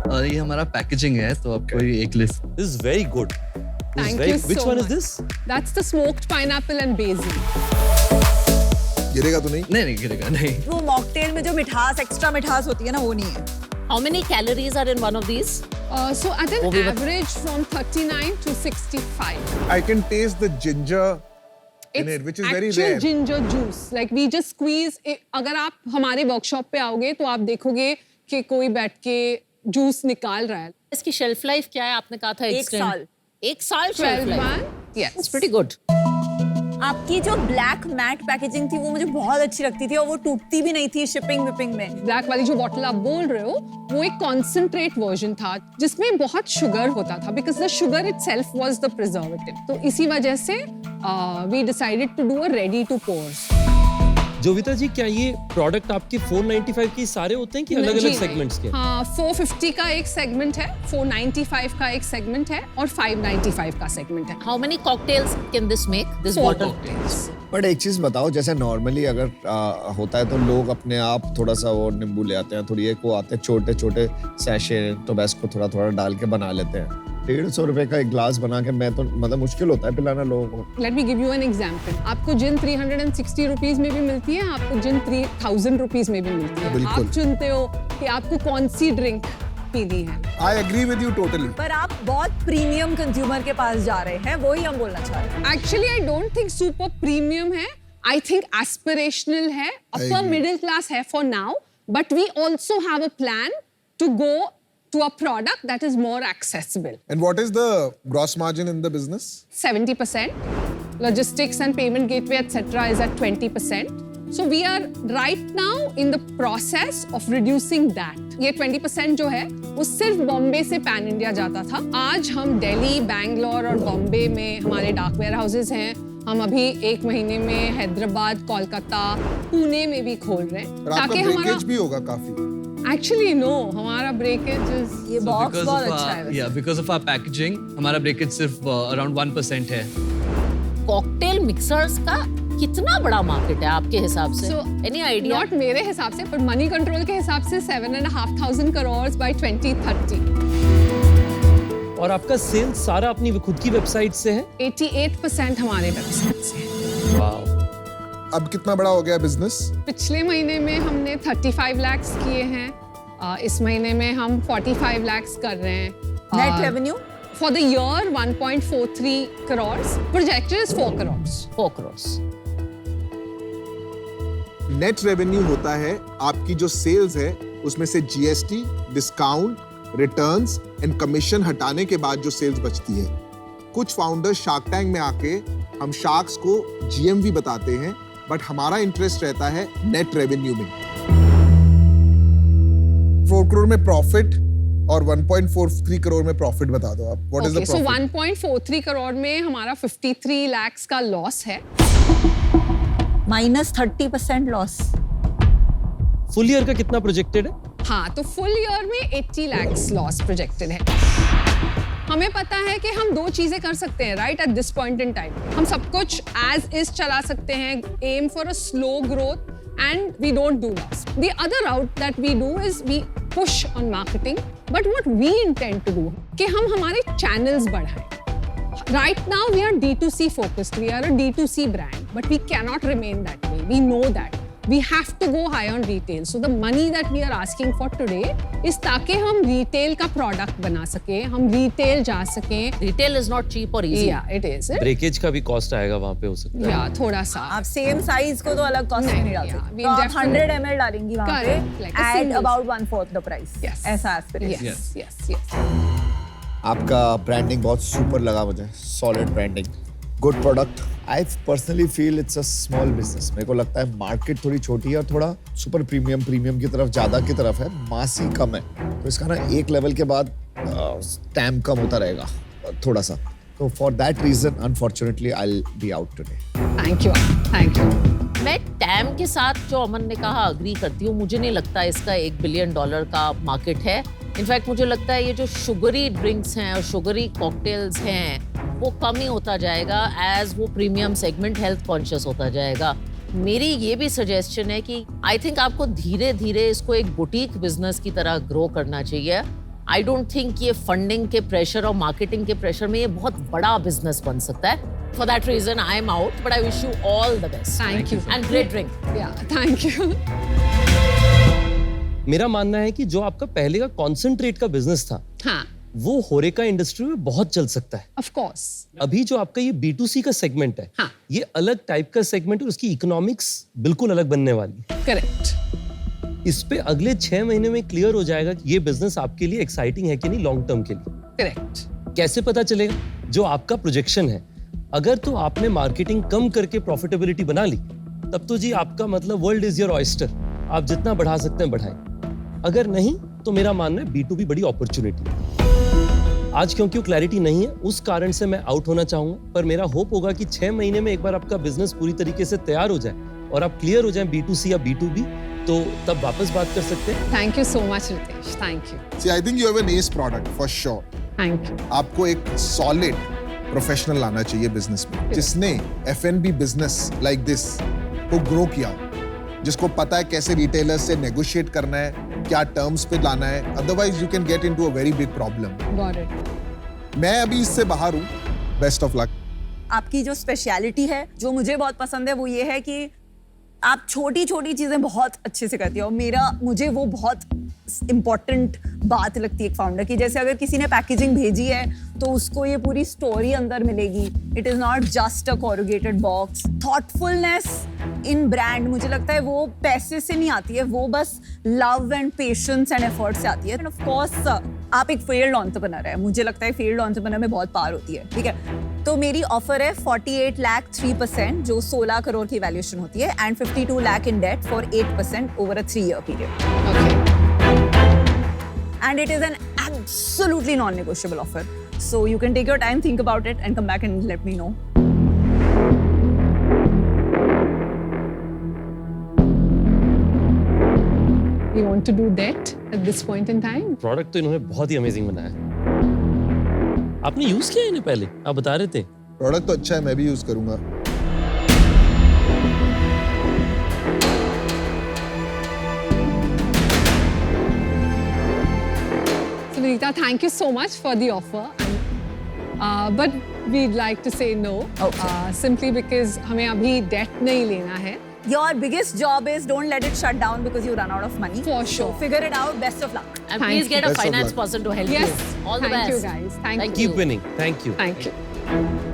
[SPEAKER 9] और ये हमारा पैकेजिंग है, तो आपको ये एक list.
[SPEAKER 3] This is very good. This is
[SPEAKER 10] Thank
[SPEAKER 3] very,
[SPEAKER 10] you
[SPEAKER 3] which
[SPEAKER 10] so
[SPEAKER 3] one
[SPEAKER 10] much.
[SPEAKER 3] is this?
[SPEAKER 10] That's the smoked pineapple and basil.
[SPEAKER 6] गिरेगा तो नहीं?
[SPEAKER 9] नहीं गिरेगा नहीं।
[SPEAKER 7] वो मॉकटेल में जो मिठास, एक्स्ट्रा मिठास होती है ना, वो नहीं है।
[SPEAKER 2] How many calories are in one of these?
[SPEAKER 10] So at an
[SPEAKER 2] वो भी
[SPEAKER 10] average from 39 to 65.
[SPEAKER 6] I can taste the ginger in it, which is very
[SPEAKER 10] actual
[SPEAKER 6] rare.
[SPEAKER 10] ginger juice. Like we just squeeze it. अगर आप हमारे workshop पे आओगे तो आप देखोगे कि कोई बैठ के जूस निकाल रहा है।
[SPEAKER 2] इसकी शेल्फ लाइफ क्या है? आपने कहा था
[SPEAKER 7] एक साल।
[SPEAKER 2] 1 साल
[SPEAKER 10] 12
[SPEAKER 2] shelf life.
[SPEAKER 10] months. Yes.
[SPEAKER 2] It's pretty good.
[SPEAKER 7] आपकी जो ब्लैक मैट पैकेजिंग थी वो मुझे बहुत अच्छी लगती थी और वो टूटती भी नहीं थी शिपिंग विपिंग में।
[SPEAKER 10] ब्लैक वाली जो बॉटल आप बोल रहे हो वो एक कॉन्सेंट्रेट वर्जन था जिसमें बहुत शुगर होता था because the sugar itself was the preservative. तो इसी वजह से we decided to do a ready to pour.
[SPEAKER 3] Jovita ji, क्या ये प्रोडक्ट आपके 495 के सारे होते हैं कि अलग-अलग सेगमेंट्स के?
[SPEAKER 10] हाँ, 450 का एक सेगमेंट है, 495 का एक सेगमेंट है और 595 का सेगमेंट है।
[SPEAKER 2] How many cocktails can this make? This
[SPEAKER 10] 4
[SPEAKER 2] bottle?
[SPEAKER 10] cocktails.
[SPEAKER 5] But एक चीज बताओ, जैसे नॉर्मली अगर होता है तो लोग अपने आप थोड़ा सा वो नींबू ले आते हैं, थोड़ी एक वो आते हैं छोटे छोटे सैशे टोबैस्को थोड़ा थोड़ा डाल के बना लेते हैं। 150 रुपए का एक ग्लास बना के मैं तो मतलब मुश्किल होता है पिलाना लोगों को।
[SPEAKER 10] Let me give you an example. आपको जिन 360 रुपीस में भी मिलती है, आपको जिन 3000 रुपीस में भी मिलती है।
[SPEAKER 6] बिल्कुल।
[SPEAKER 10] आप चुनते हो कि आपको कौन सी ड्रिंक पीनी है।
[SPEAKER 6] I agree with you totally.
[SPEAKER 7] पर आप बहुत प्रीमियम कंज्यूमर के पास जा रहे हैं, वही हम बोलना चाह रहे हैं।
[SPEAKER 10] Actually, I don't think super premium है. I think aspirational है, upper
[SPEAKER 6] agree.
[SPEAKER 10] middle class है for now. But we also have a plan to go to a product that is more accessible.
[SPEAKER 6] And what is the gross margin in the business?
[SPEAKER 10] 70%. Logistics and payment gateway, etc. is at 20%. So we are right now in the process of reducing that. ये 20% जो है वो सिर्फ बॉम्बे से pan India जाता था। आज हम दिल्ली, बैंगलोर और बॉम्बे में हमारे डाक वेयर हाउसेज हैं। हम अभी 1 महीने में हैदराबाद, कोलकाता, पुणे में भी खोल रहे हैं
[SPEAKER 6] और आपका ब्रेकेज भी होगा काफी।
[SPEAKER 10] Actually no, हमारा breakage is
[SPEAKER 7] ये बॉक्स बहुत अच्छा है वैसे।
[SPEAKER 9] Yeah, because of our packaging, हमारा breakage सिर्फ around 1% है।
[SPEAKER 2] कॉकटेल मिक्सर्स का कितना बड़ा मार्केट है आपके हिसाब से?
[SPEAKER 10] So,
[SPEAKER 2] Any idea?
[SPEAKER 10] Not मेरे हिसाब से, पर मनी कंट्रोल के हिसाब से 7,500 crores by 2030।
[SPEAKER 3] और आपका सेल्स सारा अपनी खुद की वेबसाइट से है?
[SPEAKER 10] 88% हमारे वेबसाइट से है।
[SPEAKER 3] वाओ।
[SPEAKER 6] अब कितना बड़ा हो गया बिजनेस?
[SPEAKER 10] पिछले महीने में हमने 35 lakhs किए हैं। इस महीने में हम 45 lakhs कर रहे हैं।
[SPEAKER 7] Net revenue
[SPEAKER 10] For the year, 1.43 crores. Projected is 4 crores.
[SPEAKER 2] 4 crores.
[SPEAKER 6] Net revenue होता है आपकी जो सेल्स है उसमें से GST, discount, returns and commission हटाने के बाद जो सेल्स बचती है। कुछ फाउंडर्स शार्क टैंक में आके हम शार्क्स को जीएमवी बताते हैं, बट हमारा इंटरेस्ट रहता है नेट रेवेन्यू में। 4 करोड़ में प्रॉफिट और 1.43 करोड़ में प्रॉफिट बता दो आप। What is the
[SPEAKER 10] Okay, so
[SPEAKER 6] profit?
[SPEAKER 10] 1.43 crore में हमारा 53 lakhs का लॉस है।
[SPEAKER 7] Minus 30% loss.
[SPEAKER 3] फुल ईयर का कितना प्रोजेक्टेड है?
[SPEAKER 10] हाँ, तो फुल ईयर में 80 lakhs लॉस प्रोजेक्टेड है। हमें पता है कि हम 2 चीजें कर सकते हैं right at this point in time. हम सब कुछ एज इज चला सकते हैं, aim for a slow growth and we don't do loss. The other route that we do is we push on marketing, but what we intend to do कि हम हमारे channels बढ़ाएं। Right now we are D2C focused. We are a D2C brand, but we cannot remain that way. We know that. We have to go high on retail. So the money that we are asking for today is ताकि हम retail का product बना सके, हम retail जा सके।
[SPEAKER 2] Retail is not cheap or easy.
[SPEAKER 10] Yeah, it is.
[SPEAKER 3] Breakage का भी कॉस्ट आएगा वहाँ पे हो सकता है।
[SPEAKER 10] Yeah, थोड़ा सा।
[SPEAKER 7] आप सेम साइज को तो अलग कॉस्ट
[SPEAKER 10] नहीं,
[SPEAKER 7] नहीं डाल
[SPEAKER 10] yeah,
[SPEAKER 7] सकते।
[SPEAKER 10] we'll
[SPEAKER 7] तो आप
[SPEAKER 10] definitely-
[SPEAKER 7] 100 ml डालेंगी वहाँ
[SPEAKER 10] Correct,
[SPEAKER 7] पे
[SPEAKER 10] like a
[SPEAKER 7] at
[SPEAKER 10] single.
[SPEAKER 7] about 1/4 the price।
[SPEAKER 10] Yes.
[SPEAKER 7] ऐसा aspiration।
[SPEAKER 10] Yes, yes, yes.
[SPEAKER 5] आपका ब्रांडिंग बहुत सुपर लगा मुझे, solid branding, good product. I personally feel it's a small business. मेरे को लगता है मार्केट थोड़ी छोटी है और थोड़ा सुपर प्रीमियम की तरफ ज़्यादा की तरफ है, मासी कम है। तो इसका ना एक लेवल के बाद टैम कम होता रहेगा थोड़ा सा। तो for that reason unfortunately I will be out today.
[SPEAKER 10] Thank you. Thank you.
[SPEAKER 2] मैं टैम के साथ जो अमन ने कहा अग्री करती हूँ। मुझे नहीं लगता इसका $1 बिलियन का मार्केट है। इनफैक्ट मुझे लगता है ये जो शुगरी ड्रिंक्स हैं और शुगरी कॉकटेल्स हैं वो कम ही होता जाएगा एज वो प्रीमियम सेगमेंट हेल्थ कॉन्शियस होता जाएगा। मेरी ये भी सजेशन है कि आई थिंक आपको धीरे धीरे इसको एक बुटीक बिजनेस की तरह ग्रो करना चाहिए। आई डोंट थिंक ये फंडिंग के प्रेशर और मार्केटिंग के प्रेशर में ये बहुत बड़ा बिजनेस बन सकता है। For that reason, I am out, but I wish you all the best.
[SPEAKER 10] Thank you.
[SPEAKER 2] And great drink.
[SPEAKER 10] Yeah, thank you.
[SPEAKER 3] मेरा मानना है कि जो आपका पहले का कॉन्सेंट्रेट का बिजनेस था,
[SPEAKER 10] हाँ,
[SPEAKER 3] वो होरेका इंडस्ट्री में बहुत चल सकता है।
[SPEAKER 10] of course.
[SPEAKER 3] अभी जो आपका ये B2C का सेगमेंट है,
[SPEAKER 10] हाँ.
[SPEAKER 3] ये अलग टाइप का सेगमेंट है, उसकी इकोनॉमिक्स बिल्कुल अलग बनने वाली है।
[SPEAKER 10] Correct.
[SPEAKER 3] इस पे अगले 6 महीने में क्लियर हो जाएगा कि ये बिजनेस आपके लिए एक्साइटिंग है कि नहीं लॉन्ग टर्म के लिए।
[SPEAKER 10] Correct.
[SPEAKER 3] कैसे पता चलेगा? जो आपका प्रोजेक्शन है, अगर तो आपने मार्केटिंग कम करके प्रॉफिटेबिलिटी बना ली, तब तो जी आपका मतलब वर्ल्ड इज योर ऑयस्टर, आप जितना बढ़ा सकते हैं बढ़ाएं। अगर नहीं तो मेरा मानना है B2B बड़ी अपॉर्चुनिटी है। आज क्योंकि वो क्लैरिटी नहीं है, उस कारण से मैं आउट होना चाहूंगा, पर मेरा होप होगा कि 6 महीने में एक बार आपका बिजनेस पूरी तरीके से तैयार हो जाए और आप क्लियर हो जाए B2C या B2B, तो तब वापस बात कर सकते हैं।
[SPEAKER 10] Thank you so much, Ritesh. Thank you.
[SPEAKER 6] See, I think you have an ace product for sure.
[SPEAKER 10] Thank you.
[SPEAKER 6] आपको एक सॉलिड प्रोफेशनल लाना चाहिए बिजनेस में, जिसने F&B बिजनेस लाइक दिस को ग्रो किया, जिसको पता है कैसे रिटेलर से नेगोशिएट करना है, क्या टर्म्स पे लाना है, otherwise you can get into a very big problem.
[SPEAKER 10] Got it.
[SPEAKER 6] मैं अभी इससे बाहर हूँ, बेस्ट ऑफ लक।
[SPEAKER 7] आपकी जो स्पेशलिटी है, जो मुझे बहुत पसंद है, वो ये है कि आप छोटी छोटी चीजें बहुत अच्छे से करती हो। मुझे वो बहुत इम्पोर्टेंट बात लगती है एक फाउंडर की। जैसे अगर किसी ने पैकेजिंग भेजी है तो उसको ये पूरी स्टोरी अंदर मिलेगी। It is not just a corrugated box. Thoughtfulness in brand मुझे लगता है वो पैसे से नहीं आती है, वो बस love and patience and effort से आती है। एंड ऑफ कोर्स आप एक फील्ड एंटरप्रेन्योर है, मुझे लगता है फील्ड एंटरप्रेन्योर में बहुत पावर होती है, ठीक है। तो मेरी ऑफर है 48 लाख 3%, जो 16 करोड़ की वैल्यूएशन होती है, and 52 lakh in debt for 8% over a 3-year period.
[SPEAKER 10] Okay.
[SPEAKER 7] And it is an absolutely non-negotiable offer. So you can take your time, think about it, and come back and let me know.
[SPEAKER 10] You want to do that at this point in time?
[SPEAKER 3] Product तो इन्होंने बहुत ही amazing बनाया है। आपने use किया है इन्हें पहले? आप बता रहे थे।
[SPEAKER 6] प्रोडक्ट तो अच्छा है, मैं भी यूज करूंगा।
[SPEAKER 10] Sunita, thank you so much for the offer. But we'd like to say no.
[SPEAKER 7] Okay.
[SPEAKER 10] Simply because हमें अभी debt नहीं लेना है.
[SPEAKER 7] Your biggest job is don't let it shut down because you run out of money.
[SPEAKER 10] For
[SPEAKER 7] So
[SPEAKER 10] sure.
[SPEAKER 7] figure it out. Best of luck.
[SPEAKER 2] And
[SPEAKER 10] Thank
[SPEAKER 2] please get a
[SPEAKER 6] you. Best of
[SPEAKER 2] finance
[SPEAKER 6] luck.
[SPEAKER 2] person to help
[SPEAKER 10] Yes.
[SPEAKER 2] you. All the
[SPEAKER 10] Thank
[SPEAKER 2] best.
[SPEAKER 10] you guys. Thank you.
[SPEAKER 3] Keep winning. Thank you.
[SPEAKER 10] Thank you.